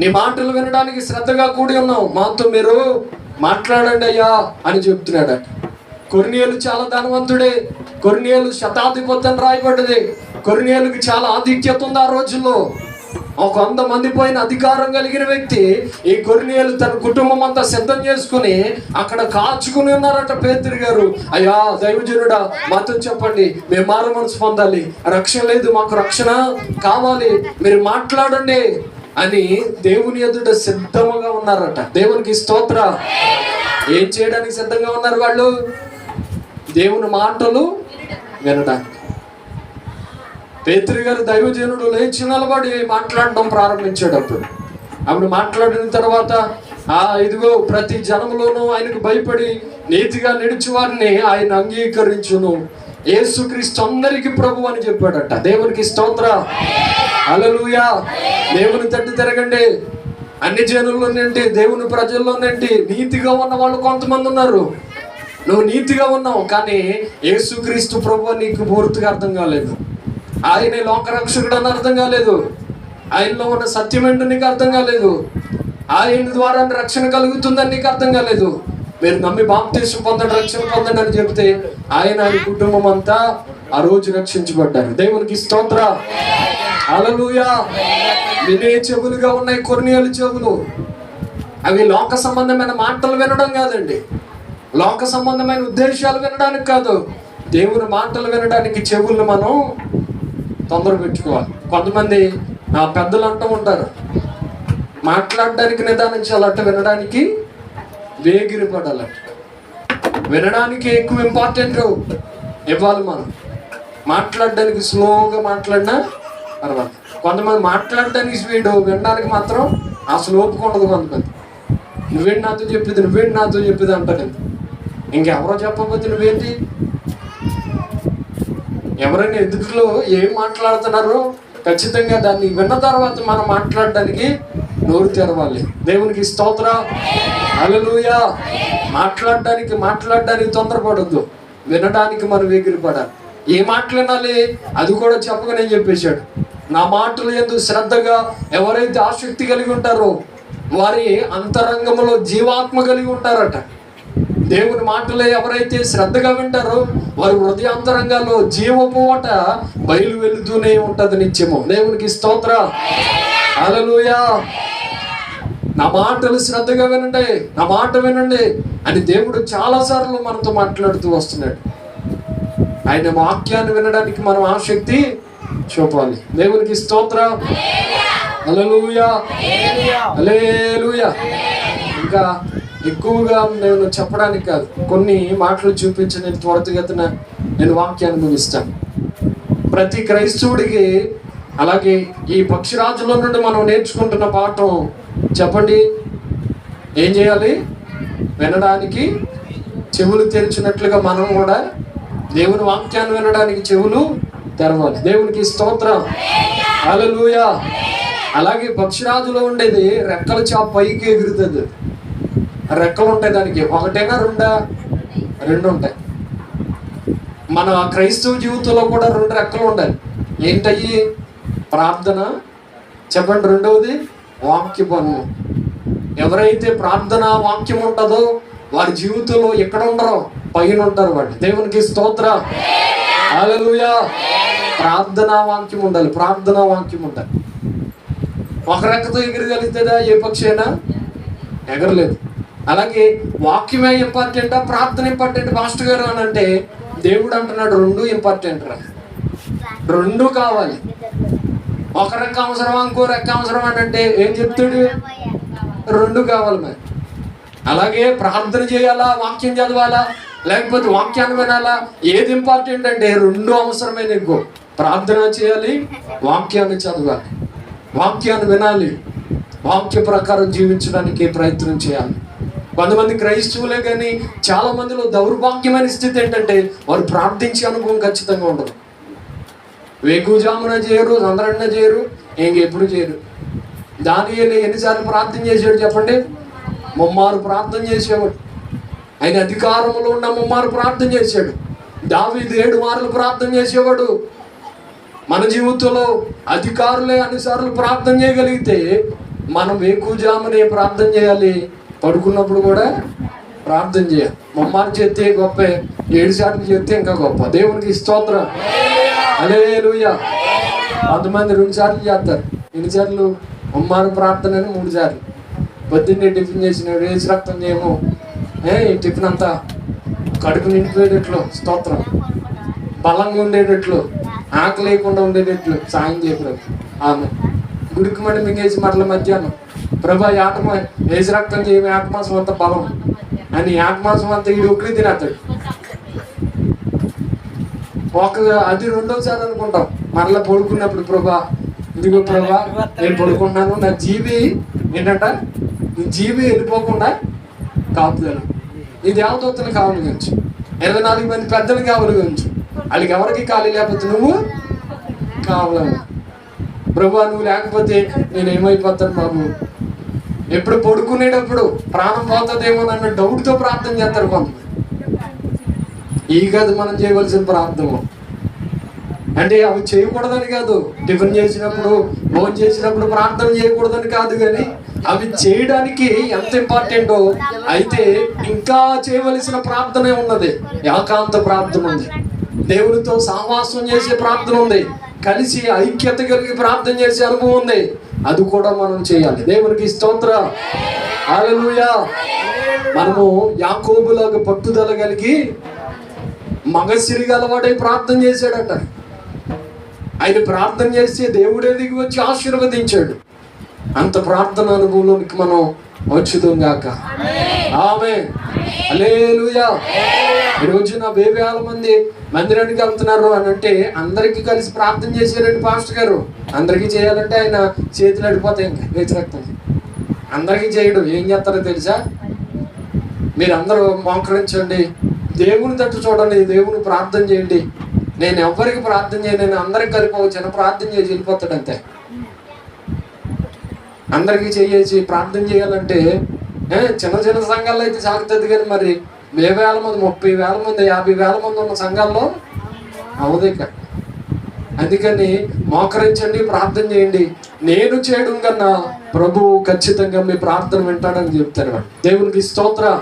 నీ మాటలు వినడానికి శ్రద్ధగా కూడి ఉన్నాం, మాతో మీరు మాట్లాడండి అయ్యా అని చెప్తున్నాడు. కొర్నేలు చాలా ధనవంతుడే. కొర్నేలు శతాధిపతి అని రాయబడ్డది. కొర్నేలుకి చాలా ఆధిక్యత ఉంది ఆ రోజుల్లో. ఒక 100 మంది పోయిన అధికారం కలిగిన వ్యక్తి. ఈ కొర్నేలు తన కుటుంబం అంతా సిద్ధం చేసుకుని అక్కడ కాచుకుని ఉన్నారట. పేతురు గారు, అయ్యా దైవజనుడా, మాతో చెప్పండి, మేము మారు మనసు పొందాలి, రక్షణ లేదు, మాకు రక్షణ కావాలి, మీరు మాట్లాడండి అని దేవుని ఎదుట సిద్ధముగా ఉన్నారట. దేవునికి స్తోత్రం. ఏం చేయడానికి సిద్ధంగా ఉన్నారు వాళ్ళు? దేవుని మాటలు వినడానికి. పేతురు గారు దైవజనుడు లేచి నిలబడి మాట్లాడడం ప్రారంభించేటప్పుడు, అప్పుడు మాట్లాడిన తర్వాత ఇదిగో ప్రతి జనములోనూ ఆయనకు భయపడి నీతిగా నడిచి వారిని ఆయన అంగీకరించును, యేసుక్రీస్తు అందరికీ ప్రభు అని చెప్పాడట. దేవునికి స్తోత్రం, హల్లెలూయా. దేవుని తట్టు తిరగండి. అన్ని జనుల్లోనేంటి, దేవుని ప్రజల్లోనేంటి నీతిగా ఉన్న వాళ్ళు కొంతమంది ఉన్నారు. నువ్వు నీతిగా ఉన్నావు, కానీ యేసుక్రీస్తు ప్రభు నీకు పూర్తిగా అర్థం కాలేదు. ఆయనే లోకరక్షకుడు అని అర్థం కాలేదు. ఆయనలో ఉన్న సత్యం ఏంటో నీకు అర్థం కాలేదు. ఆయన ద్వారా రక్షణ కలుగుతుందని నీకు అర్థం కాలేదు. మీరు నమ్మి బాప్తిస్మం పొందండి, రక్షణ పొందండి అని చెప్తే ఆయన కుటుంబం అంతా ఆ రోజు రక్షించబడ్డారు. దేవునికి స్తోత్రం, హల్లెలూయా. వినే చెవులుగా ఉన్నాయి కొర్నేలు చెవులు. అవి లోక సంబంధమైన మాటలు వినడం కాదండి, లోక సంబంధమైన ఉద్దేశాలు వినడానికి కాదు, దేవుని మాటలు వినడానికి చెవులను మనం తొందర పెట్టుకోవాలి. కొంతమంది పెద్దలు అంటూ ఉంటారు, మాట్లాడడానికి నిదానించాలట, వినడానికి వేగిరి పడాలట. వినడానికి ఎక్కువ ఇంపార్టెంట్ ఇవ్వాలి మనం. మాట్లాడడానికి స్లోగా మాట్లాడినా పర్వాలేదు. కొంతమంది మాట్లాడడానికి స్పీడ్, వినడానికి మాత్రం ఆ స్లోపుగా ఉండదు. కొంతమంది నువ్వేంటి నాతో చెప్పేది, నువ్వేంటి నాతో చెప్పేది అంటారు. ఇంకెవరో చెప్పకపోతే నువ్వేంటి? ఎవరైనా ఎదుటిలో ఏం మాట్లాడుతున్నారో ఖచ్చితంగా దాన్ని విన్న తర్వాత మనం మాట్లాడడానికి నోరు తెరవాలి. దేవునికి స్తోత్రం, హల్లెలూయా. మాట్లాడడానికి తొందరపడద్దు, వినడానికి మనం ఎగిరిపడాలి. ఏ మాటలు వినాలి అది కూడా చెప్పగానే చెప్పేశాడు. నా మాటలు యందు శ్రద్ధగా ఎవరైతే ఆసక్తి కలిగి ఉంటారో వారి అంతరంగంలో జీవాత్మ కలిగి ఉంటారట. దేవుని మాటలే ఎవరైతే శ్రద్ధగా వింటారో వారి హృదయాంతరంగాల్లో జీవపు ఓట బయలు వెళుతూనే ఉంటది నిత్యము. దేవునికి స్తోత్రం. హల్లెలూయా. నా మాటలు శ్రద్ధగా వినండి, నా మాట వినండి అని దేవుడు చాలాసార్లు మనతో మాట్లాడుతూ వస్తున్నాడు. ఆయన వాక్యాన్ని వినడానికి మనం ఆసక్తి చూపాలి. దేవునికి స్తోత్రం. హల్లెలూయా, హల్లెలూయా. ఇంకా ఎక్కువగా నేను చెప్పడానికి కాదు, కొన్ని మాటలు చూపించి నేను త్వరితగతిన నేను వాక్యాన్ని ముగిస్తాను. ప్రతి క్రైస్తవుడికి అలాగే ఈ పక్షిరాజుల నుండి మనం నేర్చుకుంటున్న పాఠం చెప్పండి. ఏం చేయాలి? వినడానికి చెవులు తెరిచినట్లుగా మనం కూడా దేవుని వాక్యాన్ని వినడానికి చెవులు తెరవాలి. దేవునికి స్తోత్రం. హల్లెలూయా. అలాగే పక్షిరాజులో ఉండేది రెక్కల చాప పైకి ఎగురుతుంది. రెక్కలు ఉంటాయి దానికి, ఒకటైనా రెండు ఉంటాయి. మన క్రైస్తవ జీవితంలో కూడా 2 రెక్కలు ఉండాలి. ఏంటయ్యి? ప్రార్థన చెప్పండి, రెండవది వాక్య పనులు. ఎవరైతే ప్రార్థన వాక్యం ఉంటుందో వారి జీవితంలో ఎక్కడ ఉండరో పైన ఉంటారు వాళ్ళు. దేవునికి స్తోత్రం. హల్లెలూయా. ప్రార్థనా వాక్యం ఉండాలి, ప్రార్థనా వాక్యం ఉండాలి. ఒక రెక్కతో ఎగరగలుగుతుందా ఏ పక్షి అయినా? ఎగరలేదు. అలాగే వాక్యమే ఇంపార్టెంటా ప్రార్థన ఇంపార్టెంట్ మాస్టర్ గారు అని అంటే దేవుడు అంటున్నాడు 2 ఇంపార్టెంట్ రా, 2 కావాలి. ఒక రెక్క అవసరమా, ఇంకో రెక్క అవసరం అని అంటే ఏం చెప్తాడు? 2 కావాలి. మరి అలాగే ప్రార్థన చేయాలా, వాక్యం చదవాలా, లేకపోతే వాక్యాన్ని వినాలా? ఏది ఇంపార్టెంట్ అంటే 2 అవసరమే నీకు. ప్రార్థన చేయాలి, వాక్యాన్ని చదవాలి, వాక్యాన్ని వినాలి, వాక్య ప్రకారం జీవించడానికి ప్రయత్నం చేయాలి. కొంతమంది క్రైస్తవులే కానీ చాలా మందిలో దౌర్భాగ్యమైన స్థితి ఏంటంటే వారు ప్రార్థించే అనుభవం ఖచ్చితంగా ఉండదు. వేకుజామున చేయరు, సందరణ చేయరు, ఇంకెప్పుడు చేయరు. దానియేలు ఎన్నిసార్లు ప్రార్థన చేశాడు చెప్పండి? 3 మారు ప్రార్థన చేసేవాడు. ఆయన అధికారంలో ఉన్న 3 మారు ప్రార్థన చేశాడు. దావీదు 7 మార్లు ప్రార్థన చేసేవాడు. మన జీవితంలో అధికారులే అన్నిసార్లు ప్రార్థన చేయగలిగితే మనం వేకుజామునే ప్రార్థన చేయాలి, పడుకున్నప్పుడు కూడా ప్రార్థన చేయాలి. 3 మారు చేస్తే గొప్ప, 7 సార్లు చేస్తే ఇంకా గొప్ప. దేవునికి స్తోత్రం. హల్లెలూయా. కొంతమంది 2 సార్లు చేస్తారు. ఎన్నిసార్లు? 3 మారు ప్రార్థన అని 3 సార్లు. పొద్దున్నే టిఫిన్ చేసిన వేసి రక్తం చేయము, ఈ టిఫిన్ అంతా కడుపు నిండిపోయేటట్లు, స్తోత్రం, బలంగా ఉండేటట్లు, ఆకలి లేకుండా ఉండేటట్లు సాయం చేయరు. ఆమె గుడికి మళ్ళీ మింగేసి మరల మధ్యాహ్నం ప్రభా వేసి రక్తం చేయము, ఆత్మాసం అంతా బలం అని ఆత్మాసం అంతా ఈ ఒక్కరి తినేస్తాడు. అది 2వసారి అనుకుంటాం. మరలా పడుకున్నప్పుడు ప్రభా ఇదిగో ప్రభా నేను పడుకుంటున్నాను, నా జీవి ఏంటంట, నీ జీవి వెళ్ళిపోకుండా కాపుదలు, నీ దేవదూతలు కావాలి గురించి, 24 మంది పెద్దలు కావాలి గురించి, వాళ్ళకి ఎవరికి ఖాళీ లేకపోతే నువ్వు కావాలి ప్రభా, నువ్వు లేకపోతే నేను ఏమైపోతాను బాబు. ఎప్పుడు పడుకునేటప్పుడు ప్రాణం పోతుందేమో అన్న డౌట్తో ప్రార్థన చేస్తారు కొంతమంది. ఈ కాదు మనం చేయవలసిన ప్రార్థన. అంటే అవి చేయకూడదని కాదు, టిఫిన్ చేసినప్పుడు భోజనం చేసినప్పుడు ప్రార్థన చేయకూడదని కాదు, కానీ అవి చేయడానికి ఎంత ఇంపార్టెంటో అయితే ఇంకా చేయవలసిన ప్రార్థనే ఉన్నది. ఏకాంత ప్రార్థన ఉంది, దేవునితో సహవాసం చేసే ప్రార్థన ఉంది, కలిసి ఐక్యత కలిగి ప్రార్థన చేసే అనుభవం ఉంది. అది కూడా మనం చేయాలి. దేవునికి స్తోత్రం. హల్లెలూయా. మనము యాకోబులాగా పట్టుదల కలిగి మగసిరి గలవాడై ప్రార్థన చేశాడట. ఆయన ప్రార్థన చేస్తే దేవుడే దిగి వచ్చి ఆశీర్వదించాడు. అంత ప్రార్థన అనుభవంలోనికి మనం వచ్చుదాం గాక. ఆమేన్. హల్లెలూయా. ఈ రోజున వేవేల మంది మందిరానికి వెళ్తున్నారు అని అంటే అందరికీ కలిసి ప్రార్థన చేశారండి పాస్టర్ గారు. అందరికీ చేయాలంటే ఆయన చేతులు అడిపోతాయి, ఇంకా వ్యతిరేక్తం. అందరికీ చేయడం ఏం చేస్తారో తెలుసా? మీరు అందరూ మోకరించండి, దేవుని తట్టు చూడండి, దేవుని ప్రార్థన చేయండి. నేను ఎవరికి ప్రార్థన చేయను, నేను అందరికి కలిపి చిన్న ప్రార్థన చేసి వెళ్ళిపోతాడు అంతే. అందరికీ చేసి ప్రార్థన చేయాలంటే చిన్న చిన్న సంఘాల్లో అయితే సాగుతుంది, కానీ మరి 20,000 మంది, 30,000 మంది, 50,000 మంది ఉన్న సంఘాల్లో అవదు. అందుకని మోకరించండి, ప్రార్థన చేయండి. నేను చేయడం కన్నా ప్రభువు ఖచ్చితంగా మీ ప్రార్థన వింటాడని చెప్తారు. దేవునికి స్తోత్రం,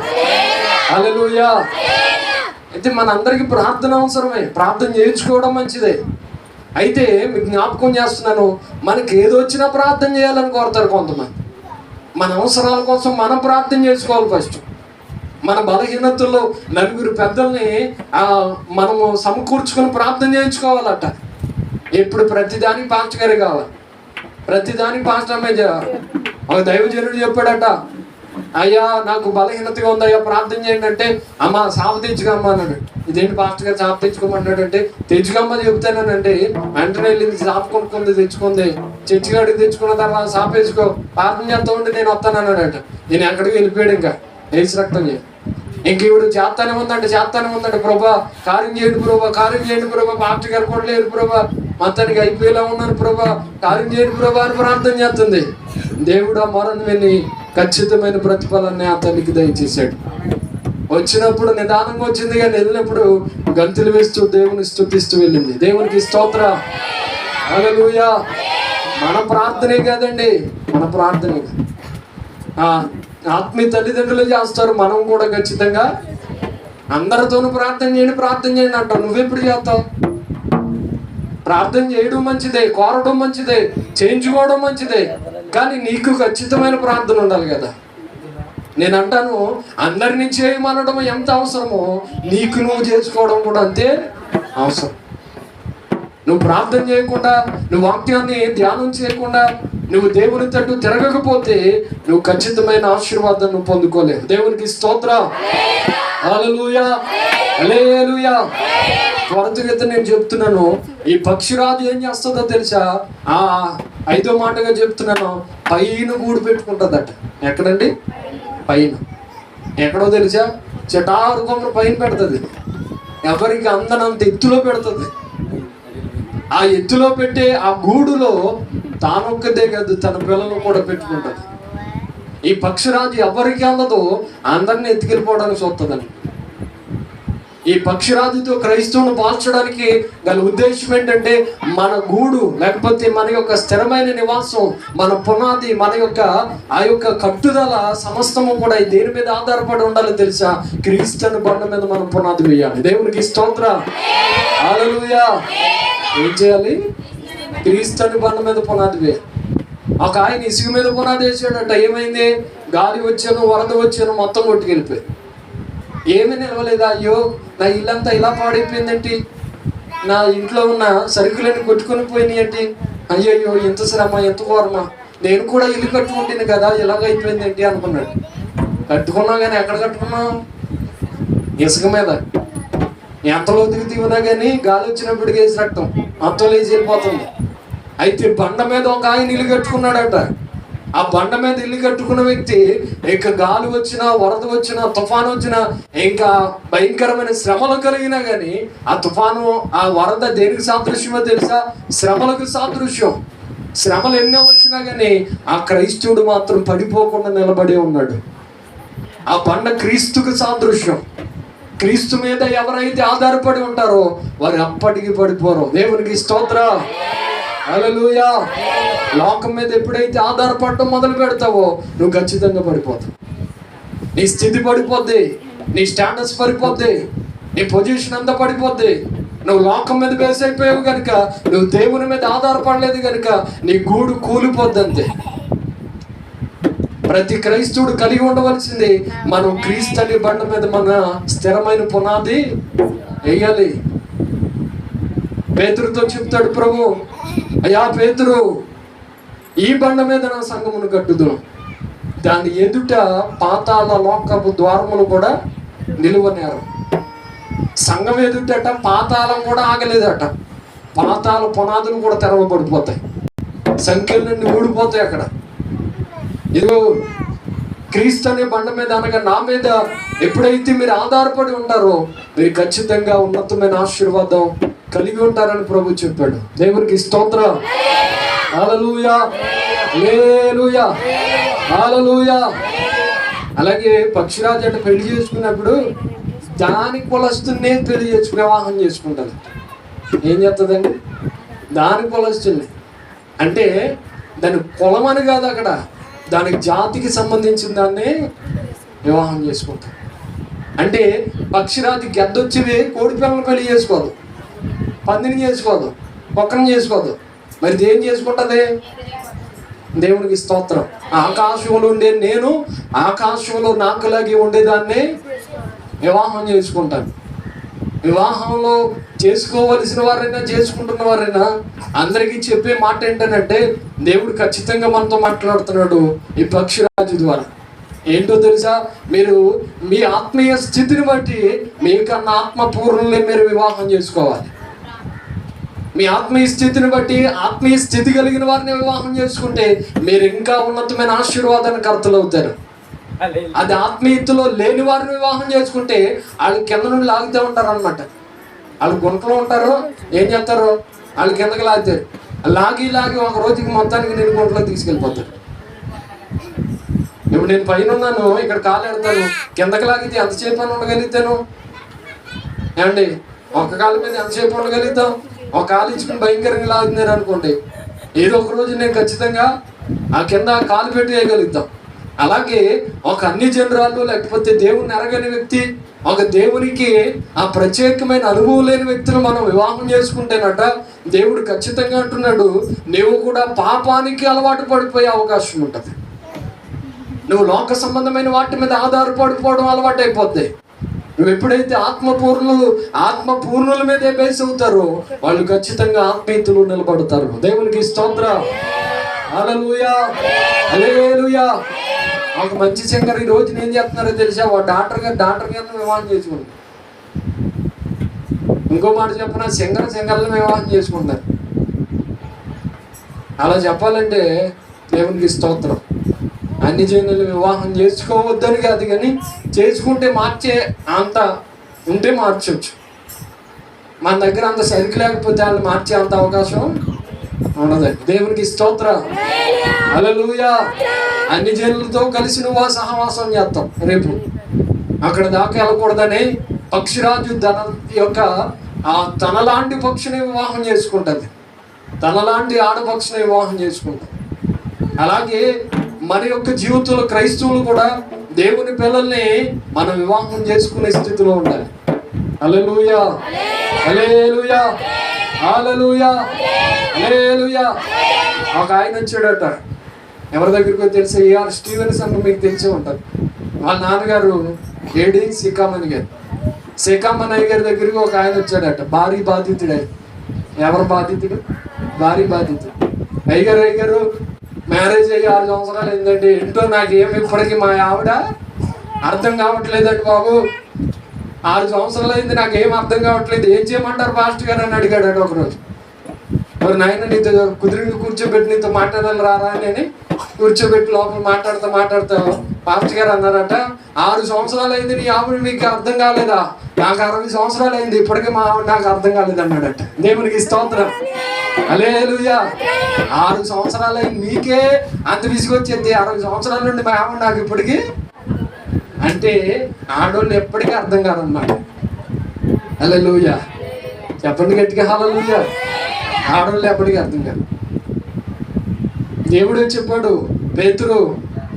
హల్లెలూయా. అయితే మనందరికీ ప్రార్థన అవసరమే, ప్రార్థన చేయించుకోవడం మంచిదే. అయితే మీకు జ్ఞాపకం చేస్తున్నాను, మనకి ఏదో వచ్చినా ప్రార్థన చేయాలని కోరుతారు కొంతమంది. మన అవసరాల కోసం మనం ప్రార్థన చేసుకోవాలి. ఫస్ట్ మన బలహీనతల్లో నలుగురు పెద్దల్ని మనము సమకూర్చుకొని ప్రార్థన చేయించుకోవాలట. ఎప్పుడు ప్రతిదానికి పాస్టర్ గారు కావాలి, ప్రతిదానికి పాస్టర్ అమ్మాయి చేయాలి. ఒక దైవజనుడు చెప్పాడట, అయ్యా నాకు బలహీనతగా ఉంది అయ్యా ప్రార్థన చేయండి అంటే, అమ్మ సాప తెచ్చుకోమ్మ అన్నాడు. ఇదేంటి పాస్టర్ గారు సాప తెచ్చుకోమన్నాడు అంటే, తెచ్చుకోమ్మ చెబుతానంటే వెంటనే వెళ్ళింది, సాప కొనుక్కుంది, తెచ్చుకుంది. చర్చిగాడికి తెచ్చుకున్న తర్వాత సాప వేసుకో, ప్రార్థన చేస్తా ఉండి నేను వస్తాను అన్నాడట. నేను ఎక్కడికి వెళ్ళిపోయాడు, ఇంకా వేసి రక్తం చేయి. ఇంక ఇవిడు చేస్తానే ఉందంటే ప్రభా కార్యం చేయండి ప్రభా, కార్యం చేయండి ప్రభా, పాస్టర్ గారు కూడా లేరు ప్రభా, మొత్తానికి అయిపోయేలా ఉన్నాను ప్రభా, కార్యం చేయండి ప్రభా అని ప్రార్థన చేస్తుంది. దేవుడు ఆ మొరను విని ఖచ్చితమైన ప్రతిఫలాన్ని ఆ తల్లికి దయచేశాడు. వచ్చినప్పుడు నిదానంగా వచ్చింది, కానీ వెళ్ళినప్పుడు గంతులు వేస్తూ దేవుని స్తుతిస్తూ వెళ్ళింది. దేవునికి స్తోత్రం, హల్లెలూయా. మన ప్రార్థనే కాదండి, మన ప్రార్థనే ఆత్మీయ తల్లిదండ్రులు చేస్తారు, మనం కూడా ఖచ్చితంగా అందరితోనూ ప్రార్థన చేయండి అంటావు. నువ్వెప్పుడు చేస్తావు? ప్రార్థన చేయడం మంచిదే, కోరడం మంచిదే, చేయించుకోవడం మంచిదే, కానీ నీకు ఖచ్చితమైన ప్రార్థన ఉండాలి కదా. నేను అంటాను, అందరినీ చేయమనడం ఎంత అవసరమో నీకు నువ్వు చేసుకోవడం కూడా అంతే అవసరం. నువ్వు ప్రార్థన చేయకుండా, నువ్వు వాక్యాన్ని ధ్యానం చేయకుండా, నువ్వు దేవుని తట్టు తిరగకపోతే నువ్వు ఖచ్చితమైన ఆశీర్వాదం నువ్వు పొందుకోలేవు. దేవునికి స్తోత్రం, హల్లెలూయా, హల్లెలూయా. త్వరితగతిన నేను చెప్తున్నాను, ఈ పక్షిరాజు ఏం చేస్తుందో తెలుసా? 5వ మాటగా చెప్తున్నాను, పైన గూడు పెట్టుకుంటుందట. ఎక్కడండి? పైన. ఎక్కడో తెలుసా? చెటారు కొమ్మరు పైన పెడుతుంది. ఎవరికి అందనంత ఎత్తులో పెడుతుంది. ఆ ఎత్తులో పెట్టే ఆ గూడులో తానొక్కదే కాదు, తన పిల్లలు కూడా పెట్టుకుంటుంది. ఈ పక్షిరాజు ఎవరికి అందదో అందరిని ఎత్తుకెళ్ళిపోవడానికి చూస్తుందండి. ఈ పక్షిరాజుతో క్రైస్తవుని పాల్చడానికి గల ఉద్దేశం ఏంటంటే, మన గూడు లేకపోతే మన యొక్క స్థిరమైన నివాసం, మన పునాది, మన యొక్క ఆ యొక్క కట్టుదల సమస్తము కూడా దేని మీద ఆధారపడి ఉండాలి తెలుసా? క్రీస్తుని బండ మీద మనం పునాది వేయాలి. దేవునికి స్తోత్రం, హల్లెలూయా. ఏం చేయాలి? క్రీస్తుని బండ మీద పునాది వేయాలి. ఒక ఆయన ఇసుక మీద పునాది వేసాడట. ఏమైంది? గాలి వచ్చాను, వరద వచ్చాను, మొత్తం కొట్టుకెళ్ళిపోయి. ఏమీ నిలవలేదా? అయ్యో నా ఇల్లంతా ఇలా పాడైపోయిందేంటి, నా ఇంట్లో ఉన్న సరుకులన్నీ కొట్టుకొని పోయినాయి ఏంటి, అయ్యయ్యో ఎంత శ్రమ, ఎంత ఘోరమా, నేను కూడా ఇల్లు కట్టుకుంటాను కదా, ఇలాగ అయిపోయిందేంటి అనుకున్నాడు. కట్టుకున్నా కానీ ఎక్కడ కట్టుకున్నాం? ఇసుక మీద. ఎంతలో దిగుతున్నా కానీ గాలి వచ్చినప్పటికి వేసి రక్తం అంతలో వేసి వెళ్ళిపోతుంది. అయితే బండ మీద ఒక ఆయన ఇల్లు కట్టుకున్నాడట. ఆ బండ మీద ఇల్లు కట్టుకున్న వ్యక్తి ఇంకా గాలి వచ్చినా, వరద వచ్చినా, తుఫాను వచ్చినా, ఇంకా భయంకరమైన శ్రమలు కలిగినా కానీ ఆ తుఫాను, ఆ వరద దేనికి సాదృశ్యమో తెలుసా? శ్రమలకు సాదృశ్యం. శ్రమలు ఎన్నో వచ్చినా కానీ ఆ క్రైస్తవుడు మాత్రం పడిపోకుండా నిలబడి ఉన్నాడు. ఆ బండ క్రీస్తుకు సాదృశ్యం. క్రీస్తు మీద ఎవరైతే ఆధారపడి ఉంటారో వారు అప్పటికి పడిపోరు. దేవునికి స్తోత్రం, హల్లెలూయా. లోకం మీద ఎప్పుడైతే ఆధారపడటం మొదలు పెడతావో నువ్వు ఖచ్చితంగా పడిపోతావు. నీ స్థితి పడిపోద్ది, నీ స్టేటస్ పడిపోద్ది, నీ పొజిషన్ అంతా పడిపోద్ది. నువ్వు లోకం మీద బేస్ అయిపోయావు కనుక, నువ్వు దేవుని మీద ఆధారపడలేదు కనుక నీ గూడు కూలిపోద్ది అంతే. ప్రతి క్రైస్తవుడు కలిగి ఉండవలసింది, మనం క్రీస్తు అనే బండ మీద మన స్థిరమైన పునాది వేయాలి. పేతురుతో చెప్తాడు ప్రభు, అయ్యా పేతురు, ఈ బండ మీద నా సంఘమును కట్టుదు, దాని ఎదుట పాతాళ లోకపు ద్వారములు కూడా నిలువనేరు. సంఘం ఎదుటట పాతాళం కూడా ఆగలేదట. పాతాళ పునాదులు కూడా తెరవబడిపోతాయి, సంఖ్యల నుండి ఊడిపోతాయి. అక్కడ ఇదిగో క్రీస్తు అనే బండ మీద అనగా నా మీద ఎప్పుడైతే మీరు ఆధారపడి ఉంటారో మీరు ఖచ్చితంగా ఉన్నతమైన ఆశీర్వాదం కలిగి ఉంటారని ప్రభు చెప్పాడు. దేవునికి స్తోత్రం, హల్లెలూయా, హల్లెలూయా, హల్లెలూయా. అలాగే పక్షిరాజు అంటే పెళ్లి చేసుకున్నప్పుడు దాని కులస్తున్నే పెళ్లి వివాహం చేసుకుంటారు. ఏం చేస్తుందండి? దాని కులస్తుల్ని అంటే దాని కులం అని కాదు అక్కడ, దానికి జాతికి సంబంధించిన దాన్ని వివాహం చేసుకుంటారు. అంటే పక్షిరాజు గెద్దొచ్చేవి కోడి పిల్లలు పెళ్లి చేసుకోదు, పందిని చేసుకోదు, కుక్కని చేసుకోదు, మరి దేని చేసుకుంటుంది? దేవునికి స్తోత్రం. ఆకాశంలో ఉండే నేను ఆకాశంలో నాకులాగే ఉండేదాన్ని వివాహం చేసుకుంటాను. వివాహంలో చేసుకోవలసిన వారైనా చేసుకుంటున్న వారైనా అందరికీ చెప్పే మాట ఏంటంటే, దేవుడు ఖచ్చితంగా మనతో మాట్లాడుతున్నాడు ఈ పక్షిరాజు ద్వారా. ఏంటో తెలుసా? మీరు మీ ఆత్మీయ స్థితిని బట్టి మీకన్నా ఆత్మపూర్ణులే మీరు వివాహం చేసుకోవాలి. మీ ఆత్మీయ స్థితిని బట్టి ఆత్మీయ స్థితి కలిగిన వారిని వివాహం చేసుకుంటే మీరు ఇంకా ఉన్నతమైన ఆశీర్వాదానికి కర్తలు అవుతారు. అది ఆత్మీయతలో లేని వారిని వివాహం చేసుకుంటే వాళ్ళు కింద నుండి లాగుతూ ఉంటారు అనమాట. వాళ్ళు గుంటలో ఉంటారు, ఏం చేస్తారు? వాళ్ళు కిందకి లాగుతారు. లాగి ఒక రోజుకి మొత్తానికి నేను గుంటలో తీసుకెళ్ళిపోతాను. ఇప్పుడు నేను పైన ఉన్నాను, ఇక్కడ కాలు ఎడతాను, కిందకి లాగితే ఎంతసేపు అని ఉండగలుగుతాను? ఏమండి, ఒక కాలు మీద ఎంతసేపు ఉండగలుగుతాం? ఒక కాలు ఇచ్చుకుని భయంకరంగా లాగుతున్నారు అనుకోండి, ఏదో ఒక రోజు నేను ఖచ్చితంగా ఆ కింద కాలు పెట్టి వేయగలుగుతాం. అలాగే ఒక అన్ని జనరాలు, లేకపోతే దేవుని ఎరగని వ్యక్తి, ఒక దేవునికి ఆ ప్రత్యేకమైన అనుభవం లేని వ్యక్తులు మనం వివాహం చేసుకుంటేనట దేవుడు ఖచ్చితంగా అంటున్నాడు, నువ్వు కూడా పాపానికి అలవాటు పడిపోయే అవకాశం ఉంటుంది. నువ్వు లోక సంబంధమైన వాటి మీద ఆధారపడిపోవడం అలవాటు అయిపోద్ది. నువ్వు ఎప్పుడైతే ఆత్మపూర్ణుల మీదే బేస్ అవుతారో వాళ్ళు ఖచ్చితంగా ఆత్మీయతలు నిలబడతారు. దేవునికి స్తోత్రం. హల్లెలూయా, హల్లెలూయా. ఒక మంచి సింగర్ ఈ రోజున ఏం చేస్తున్నారో తెలుసా? వాడు డాక్టర్ గారిని వివాహం చేసుకుంటారు. ఇంకో మాట చెప్పిన సింగర్లను వివాహం చేసుకుంటారు. అలా చెప్పాలంటే దేవునికి స్తోత్రం. అన్ని జనులు వివాహం చేసుకోవద్దని కాదు, కానీ చేసుకుంటే మార్చే అంత ఉంటే మార్చవచ్చు. మన దగ్గర అంత సరికి లేకపోతే వాళ్ళు మార్చే అంత అవకాశం ఉండదు. దేవునికి స్తోత్రం. హల్లెలూయా. అన్ని జనులతో కలిసి నువ్వు సహవాసం చేస్తాం. రేపు అక్కడ దాకా వెళ్ళకూడదని పక్షిరాజు తనలాంటి పక్షిని వివాహం చేసుకుంటుంది, తనలాంటి ఆడపక్షిని వివాహం చేసుకుంటాం. అలాగే మన యొక్క జీవితంలో క్రైస్తవులు కూడా దేవుని పిల్లల్ని మనం వివాహం చేసుకునే స్థితిలో ఉండాలి. హల్లెలూయా, హల్లెలూయా, హల్లెలూయా, హల్లెలూయా. ఒక ఆయన వచ్చాడట, ఎవరి దగ్గరికి తెలిసే ఏఆర్ స్టీవెన్స్ అని మీకు తెలిసే ఉంటారు. వాళ్ళ నాన్నగారు ఏడి సికామణి గారి దగ్గరికి ఒక ఆయన వచ్చాడట, భారీ బాధితుడు. ఎవరు బాధితుడు? భారీ బాధితుడు. అయ్యగారు మ్యారేజ్ అయ్యి 6 సంవత్సరాలు ఏంటంటే ఏంటో నాకేమి ఇప్పటికీ మా ఆవిడ అర్థం కావట్లేదండి బాబు, 6 సంవత్సరాలు అయింది, నాకేం అర్థం కావట్లేదు, ఏం చేయమంటారు పాస్టర్ గారు అని అడిగాడట ఒకరోజు. మరి నాయన నీతో కూర్చోబెట్టి నీతో మాట్లాడాలి రారా అని కూర్చోబెట్టి లోపల మాట్లాడుతా పాస్టర్ గారు అన్నారట, 6 సంవత్సరాలు అయింది నీ ఆవిడ నీకు అర్థం కాలేదా? నాకు 60 సంవత్సరాలు అయింది, ఇప్పటికీ మా ఆవిడ నాకు అర్థం కాలేదు అన్నాడట. దేవునికి స్తోత్రం. హల్లెలూయా. 6 సంవత్సరాలు అయింది, నీకే అంత విసుగొచ్చింది, 60 సంవత్సరాల నుండి మా ఆవిడ నాకు ఇప్పటికీ అంటే ఆడోళ్ళు ఎప్పటికీ అర్థం కాదన్నమాట. హల్లెలూయా. చెప్పండి గట్టిగా హల్లెలూయా. ఆడోళ్ళు ఎప్పటికీ అర్థం కాదు. దేవుడు చెప్పాడు, పేతురు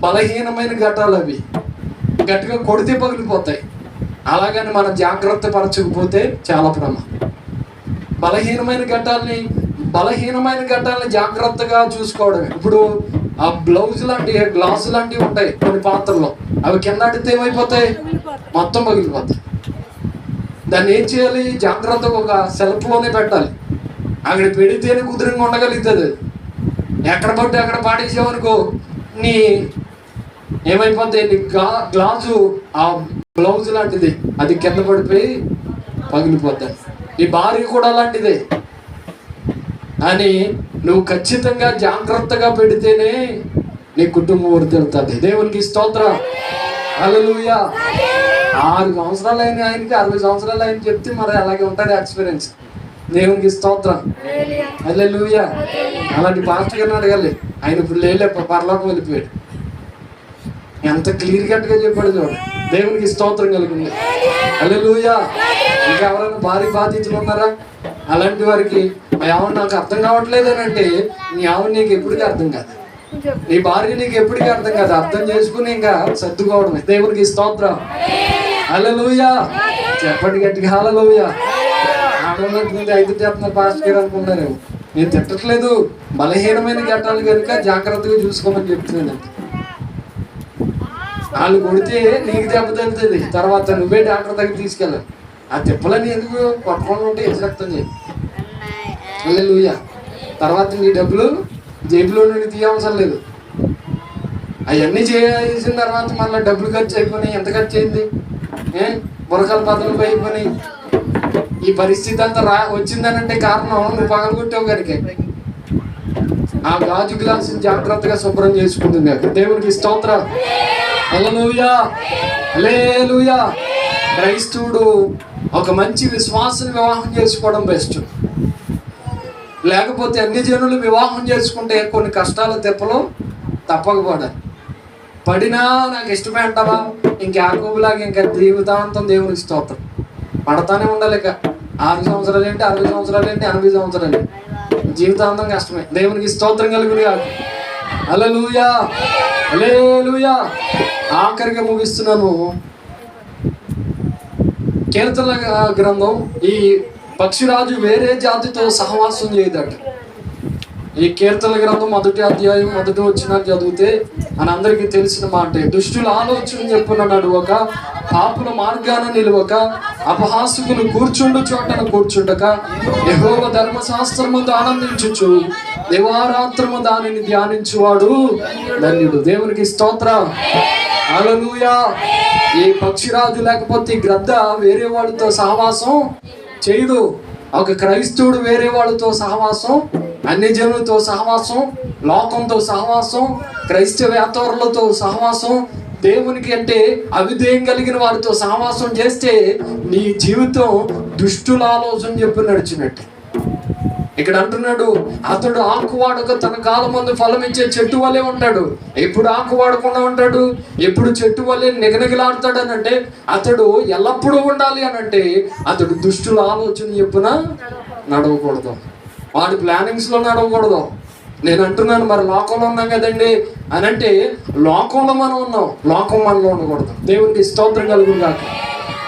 బలహీనమైన ఘటాలు అవి గట్టిగా కొడితే పగిలిపోతాయి, అలాగని మనం జాగ్రత్త పరచకపోతే చాలా ప్రమాదం. బలహీనమైన ఘట్టాలని జాగ్రత్తగా చూసుకోవడమే. ఇప్పుడు ఆ గ్లాసు లాంటివి ఉంటాయి కొన్ని పాత్రలో, అవి కింద అడితే ఏమైపోతాయి? మొత్తం పగిలిపోతాయి. దాన్ని ఏం చేయాలి? జాగ్రత్తగా ఒక సెల్ఫ్లోనే పెట్టాలి. అక్కడ పెడితేనే కుదురంగా ఉండగలుగుతుంది. ఎక్కడ పడితే అక్కడ పాడేసామనుకో నీ ఏమైపోతాయి? నీ గ్లాసు ఆ గ్లౌజ్ లాంటిది, అది కింద పడిపోయి పగిలిపోతాయి. నీ భార్య కూడా అలాంటిదే అని నువ్వు ఖచ్చితంగా జాగ్రత్తగా పెడితేనే నీ కుటుంబం వర్ధిల్లుతుంది. దేవునికి స్తోత్రం. హల్లెలూయా. 6 సంవత్సరాలు అయిన ఆయనకి 60 సంవత్సరాలు ఆయన చెప్తే మరి అలాగే ఉంటుంది ఎక్స్పీరియన్స్. దేవునికి స్తోత్రం. హల్లెలూయా. అలాంటి పాస్టర్ గారిని అడగాలి, ఆయన ఇప్పుడు లేలే పరలోకం వెళ్ళిపోయాడు. ఎంత క్లియర్ కట్గా చెప్పాడు చూడండి. దేవునికి స్తోత్రం కలిగింది. హల్లెలూయా. ఇంకా ఎవరైనా భార్య బాధితులు ఉన్నారా? అలాంటి వారికి ఆవిడ నాకు అర్థం కావట్లేదు అని అంటే నీ ఆవిడ నీకు ఎప్పటికీ అర్థం కాదు, నీ భార్య నీకు ఎప్పటికీ అర్థం కాదు. అర్థం చేసుకుని ఇంకా సర్దుకోవడమే. దేవునికి స్తోత్రం. హల్లెలూయా. చెప్పండి గట్టిగా హల్లెలూయా. ఆడవాళ్ళకి ఐదు చేస్తున్నారు పాస్టర్ గారు అనుకున్నారేమో. నేను తిట్టట్లేదు, బలహీనమైన ఘట్టాలు కనుక జాగ్రత్తగా చూసుకోమని చెప్తున్నాను. వాళ్ళు కొడితే నీకు దెబ్బ తగ్గుతుంది, తర్వాత నువ్వే డాక్టర్ దగ్గర తీసుకెళ్ళాలి. ఆ తిప్పలని ఎందుకు కొట్టకుండా ఉంటే రక్తం చేయి. హల్లెలూయా. తర్వాత నీ డబ్బులు జేబులో నుండి తీయవసరం లేదు. అవన్నీ చేసిన తర్వాత మళ్ళీ డబ్బులు ఖర్చు అయిపోయినాయి. ఎంత ఖర్చు అయింది? బురకల బదులు అయిపోయినాయి. ఈ పరిస్థితి అంతా వచ్చిందనంటే కారణం నువ్వు పగలగొట్టావు కనుక. ఆ గాజు గ్లాసు జాగ్రత్తగా శుభ్రం చేసుకుంటుంది. దేవునికి స్తోత్రం. హల్లెలూయా. హల్లెలూయా. క్రైస్తవుడు ఒక మంచి విశ్వాసాన్ని వివాహం చేసుకోవడం బెస్ట్. లేకపోతే అన్ని జనులు వివాహం చేసుకుంటే కొన్ని కష్టాల తెప్పలు తప్పకపోవడం. పడినా నాకు ఇష్టమే అంటావా? యాకోబులాగా ఇంకా జీవితాంతం దేవునికి స్తోత్రం పడతానే ఉండాలి. ఇక 6 సంవత్సరాలు ఏంటి, 60 సంవత్సరాలు ఏంటి, 80 సంవత్సరాలు జీవితాంతం కష్టమే. దేవునికి స్తోత్రం కలుగును గాక. హల్లెలూయా. హల్లెలూయా. ఆఖరిగా ముగిస్తున్నాను. కీర్తనల గ్రంథం, ఈ పక్షిరాజు వేరే జాతితో సహవాసం చేయదట. ఈ కీర్తనల గ్రంథం 1వ అధ్యాయం 1వ వచనం చదివితే మనందరికీ తెలిసిన మాట. దుష్టుల ఆలోచన చెప్పున నడువక, పాపుల మార్గాన నిలువక, అపహాసకులు కూర్చుండు చోటన కూర్చుండక, యెహోవా ధర్మశాస్త్రమందు ఆనందించుచు దివారాత్రము దానిని ధ్యానించువాడు ధన్యుడు. దేవునికి స్తోత్రం. హల్లెలూయా. ఈ పక్షిరాజు లేకపోతే ఈ గ్రద్ద వేరే వాళ్ళతో సహవాసం చేయదు. ఒక క్రైస్తవుడు వేరే వాళ్ళతో సహవాసం, అన్ని జనులతో సహవాసం, లోకంతో సహవాసం, క్రైస్తవేతరులతో సహవాసం, దేవునికి అంటే అవిధేయం కలిగిన వారితో సహవాసం చేస్తే నీ జీవితం దుష్టుల ఆలోచన చెప్పి నడిచినట్టు. ఇక్కడ అంటున్నాడు, అతడు ఆకు వాడక తన కాలం ముందు ఫలమిచ్చే చెట్టు వలె ఉంటాడు. ఎప్పుడు ఆకు వాడకుండా ఉంటాడు, ఎప్పుడు చెట్టు వలె నిగనిగలాడతాడు అని అంటే అతడు ఎల్లప్పుడూ ఉండాలి అని అంటే అతడు దుష్టుల ఆలోచన చెప్పున నడవకూడదు, వాడి ప్లానింగ్స్ లో నడవకూడదు. నేను అంటున్నాను, మరి లోకంలో ఉన్నాం కదండి అని అంటే లోకంలో మనం ఉన్నాం, లోకం మనలో ఉండకూడదు. దేవునికి స్తోత్రం కలుగును గాక.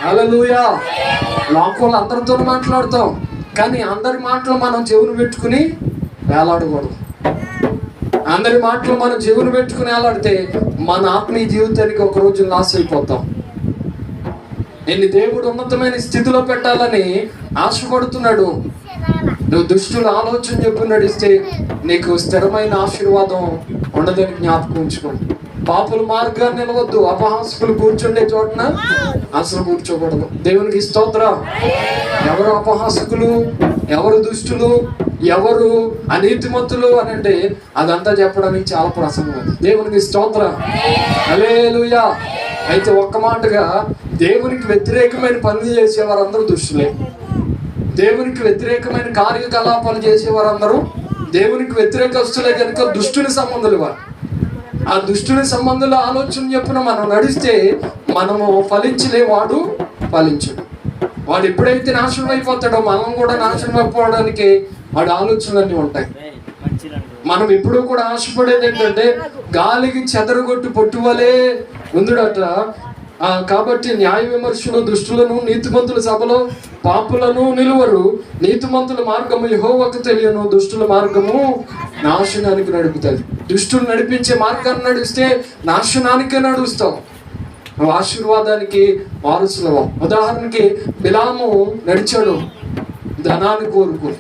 హల్లెలూయా. లోకంలో అందరితో మాట్లాడతాం, కానీ అందరి మాటలు మనం చెవులు పెట్టుకుని వేలాడకూడదు. అందరి మాటలు మనం చెవులు పెట్టుకుని వేలాడితే మన ఆత్మీయ జీవితానికి ఒక రోజు లాస్ అయిపోతాం. నిన్ను దేవుడు ఉన్నతమైన స్థితిలో పెట్టాలని ఆశపడుతున్నాడు. నువ్వు దుష్టుల ఆలోచన చెప్పి నడిస్తే నీకు స్థిరమైన ఆశీర్వాదం ఉండదని జ్ఞాపకం ఉంచుకోండి. పాపుల మార్గాన్ని నిలవద్దు, అపహాసకులు కూర్చుండే చోటన అసలు కూర్చోకూడదు. దేవునికి స్తోత్రం. ఎవరు అపహాసకులు, ఎవరు దుష్టులు, ఎవరు అనీతిమంతులు అని అంటే అదంతా చెప్పడానికి చాలా ప్రసంగం అది. దేవునికి స్తోత్రం. హల్లెలూయా. అయితే ఒక్క మాటగా దేవునికి వ్యతిరేకమైన పనులు చేసేవారందరూ దుష్టులే. దేవునికి వ్యతిరేకమైన కార్యకలాపాలు చేసేవారందరూ దేవునికి వ్యతిరేకస్తులే కనుక దుష్టుని సంబంధులు వారు. ఆ దుష్టుని సంబంధుల ఆలోచన చెప్పున మనం నడిస్తే మనము ఫలించలే, వాడు ఫలించడు. వాడు ఎప్పుడైతే నాశనం అయిపోతాడో మనం కూడా నాశనం అయిపోవడానికి వాడి ఆలోచనలన్నీ ఉంటాయి. మనం ఎప్పుడూ కూడా ఆశపడేది ఏంటంటే గాలికి చెదరగొట్టు పొట్టువలే ఉందుడట. కాబట్టి న్యాయ విమర్శలు దుష్టులను, నీతిమంతుల సభలో పాపులను నిలువరు. నీతిమంతుల మార్గము యెహోవాకు తెలియను, దుష్టుల మార్గము నాశనానికి నడుపుతుంది. దుష్టులు నడిపించే మార్గాన్ని నడిస్తే నాశనానికే నడుస్తావు, నువ్వు ఆశీర్వాదానికి వారసులవు. ఉదాహరణకి బిలాము నడిచాడు ధనాన్ని కోరుకు,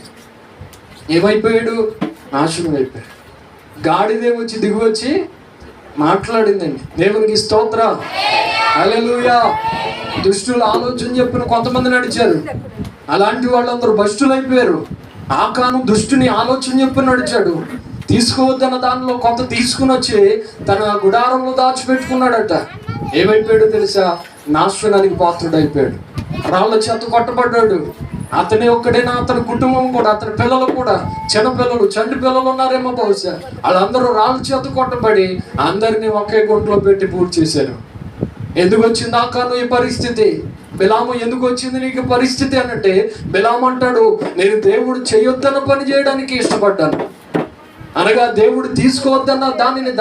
ఏమైపోయాడు? నాశనం అయిపోయాడు. గాడిదే వచ్చి దిగి వచ్చి మాట్లాడిందండి. దేవునికి స్తోత్రం. హల్లెలూయా. దుష్టుల ఆలోచన చెప్పిన కొంతమంది నడిచారు, అలాంటి వాళ్ళందరూ భ్రష్టులు అయిపోయారు. ఆకాను దుష్టుని ఆలోచన చెప్పి నడిచాడు. తీసుకోవద్దన్న దానిలో కొంత తీసుకుని వచ్చి తన గుడారంలో దాచిపెట్టుకున్నాడట. ఏమైపోయాడు తెలుసా? నాశనానికి పాత్రుడైపోయాడు. రాళ్ళ చేత కొట్టబడ్డాడు. అతనే ఒక్కడేనా, అతని కుటుంబం కూడా, అతని పిల్లలు కూడా, చిన్నపిల్లలు, చంటి పిల్లలు ఉన్నారేమో బహుశా, వాళ్ళందరూ రాళ్ళ చేత కొట్టబడి అందరినీ ఒకే గుంటలో పెట్టి పూర్తి చేశారు. ఎందుకు వచ్చింది ఆకాను ఈ పరిస్థితి? బిలాము ఎందుకు వచ్చింది నీకు పరిస్థితి అనంటే, బిలాము అంటాడు, నేను దేవుడు చేయొద్దన్న పని చేయడానికి ఇష్టపడ్డాను. అనగా దేవుడు తీసుకోవద్దన్న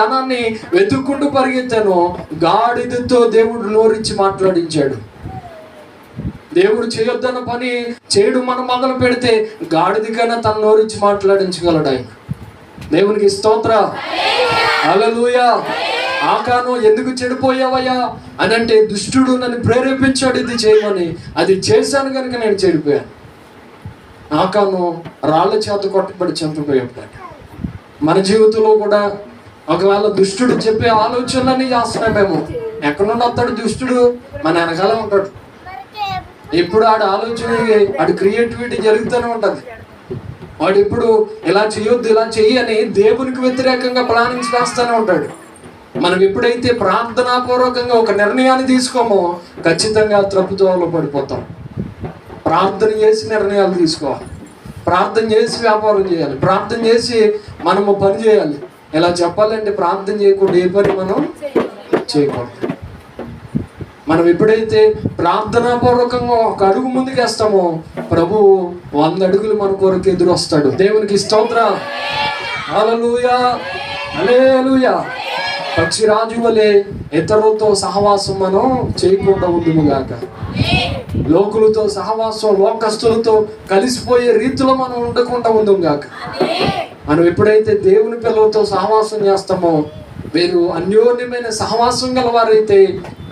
ధనాన్ని వెతుక్కుంటూ పరిగెత్తాను. గాడిదతో దేవుడు నోరించి మాట్లాడించాడు. దేవుడు చేయొద్దన్న పని చేయడు మనం మొదలు పెడితే గాడిదకైనా తన నోరించి మాట్లాడించగలడు ఆయన. దేవునికి స్తోత్ర, హల్లెలూయా. ఆకాను ఎందుకు చెడిపోయావయ్యా అని అంటే, దుష్టుడు నన్ను ప్రేరేపించాడు ఇది చేయమని. అది చేశాను కనుక నేను చెడిపోయాను. ఆకాను రాళ్ల చేత కొట్టబడి చంపిపోయాడు. మన జీవితంలో కూడా ఒకవేళ దుష్టుడు చెప్పే ఆలోచనలన్నీ చేస్తున్నామేమో. ఎక్కడున్నా వస్తాడు దుష్టుడు, మన వెనకాల ఉంటాడు. ఇప్పుడు ఆడ ఆలోచన, ఆడి క్రియేటివిటీ జరుగుతూనే ఉంటుంది. వాడు ఇప్పుడు ఇలా చేయొద్దు, ఇలా చెయ్యి అని దేవునికి వ్యతిరేకంగా ప్లానింగ్స్ వేస్తూనే ఉంటాడు. మనం ఎప్పుడైతే ప్రార్థనాపూర్వకంగా ఒక నిర్ణయాన్ని తీసుకోమో ఖచ్చితంగా తప్పుదోవలో పడిపోతాం. ప్రార్థన చేసి నిర్ణయాలు తీసుకోవాలి, ప్రార్థన చేసి వ్యాపారం చేయాలి, ప్రార్థన చేసి మనము పని చేయాలి. ఇలా చెప్పాలంటే ప్రార్థన చేయకుండా ఏ పని మనం చేయకూడదు. మనం ఎప్పుడైతే ప్రార్థనాపూర్వకంగా ఒక అడుగు ముందుకు వేస్తామో ప్రభువు 100 అడుగులు మన కొరకు ఎదురు వస్తాడు. దేవునికి స్తోత్రం, హల్లెలూయా, హల్లెలూయా. పక్షిరాజు వలె ఇతరులతో సహవాసం మనం చేయకుండా ఉండుముగాక. లోకులతో సహవాసం, లోకస్తులతో కలిసిపోయే రీతిలో మనం ఉండకుండా ఉండుగాక. మనం ఎప్పుడైతే దేవుని పిల్లలతో సహవాసం చేస్తామో, మీరు అన్యోన్యమైన సహవాసం గలవారైతే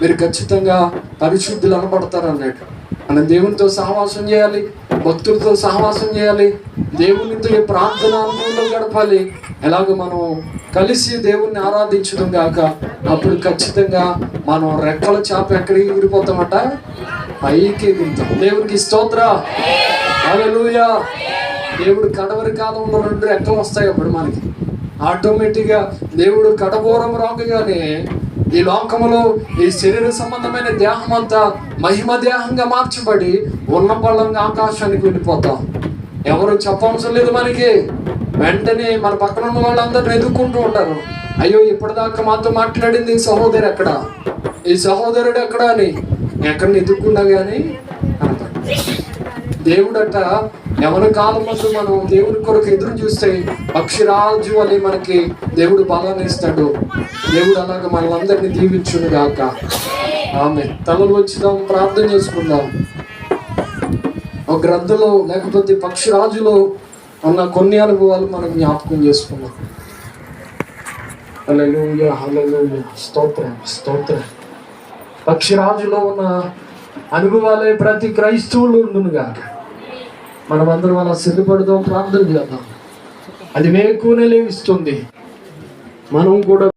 మీరు ఖచ్చితంగా పరిశుద్ధులు అనబడతారు అన్నట్టు. మనం దేవునితో సహవాసం చేయాలి, భక్తులతో సహవాసం చేయాలి, దేవునితో ప్రార్థన అనుభవంలో గడపాలి. ఎలాగ మనం కలిసి దేవుణ్ణి ఆరాధించడం గాక. అప్పుడు ఖచ్చితంగా మనం రెక్కల చాప ఎక్కడికి ఎగిరిపోతామట, పైకి ఎగురుతాం. దేవునికి స్తోత్ర, హల్లెలూయా. దేవుడు కడవరి కాలంలో 2 రెక్కలు వస్తాయి. అప్పుడు మనకి ఆటోమేటిక్గా దేవుడు కడబోరం రాకగానే ఈ లోకములో ఈ శరీర సంబంధమైన దేహం అంతా మహిమ దేహంగా మార్చబడి ఉన్న పళ్ళంగా ఆకాశానికి వెళ్ళిపోతాం. ఎవరు చెప్పవసరం లేదు మనకి. వెంటనే మన పక్కన ఉన్న వాళ్ళందరూ ఎదుర్కొంటూ ఉంటారు. అయ్యో ఇప్పటిదాకా మాతో మాట్లాడింది ఈ సహోదరు ఎక్కడ, ఈ సహోదరుడు ఎక్కడ అని ఎక్కడిని ఎదుర్కొన్నా కానీ కనపడ. దేవుడట ఎవరి కాలం ముందు మనం దేవుని కొరకు ఎదురు చూస్తే పక్షిరాజు వలె మనకి దేవుడు బలాన్ని ఇస్తాడు. దేవుడు అలాగ మనలందరినీ దీవించును గాక. ఆమె తలలు వచ్చిదాం, ప్రార్థన చేసుకుందాం. ఒక గ్రంథంలో లేకపోతే పక్షిరాజులో ఉన్న కొన్ని అనుభవాలు మనం జ్ఞాపకం చేసుకున్నాం. హల్లెలూయా, హల్లెలూయా, స్తోత్రం, స్తోత్రం. పక్షిరాజులో ఉన్న అనుభవాలే ప్రతి క్రైస్తవులు ఉండునుగా. మనమందరం అలా సిద్ధపడదాం, ప్రార్థన చేద్దాం. అది వేకునే లేవిస్తుంది. మనం కూడా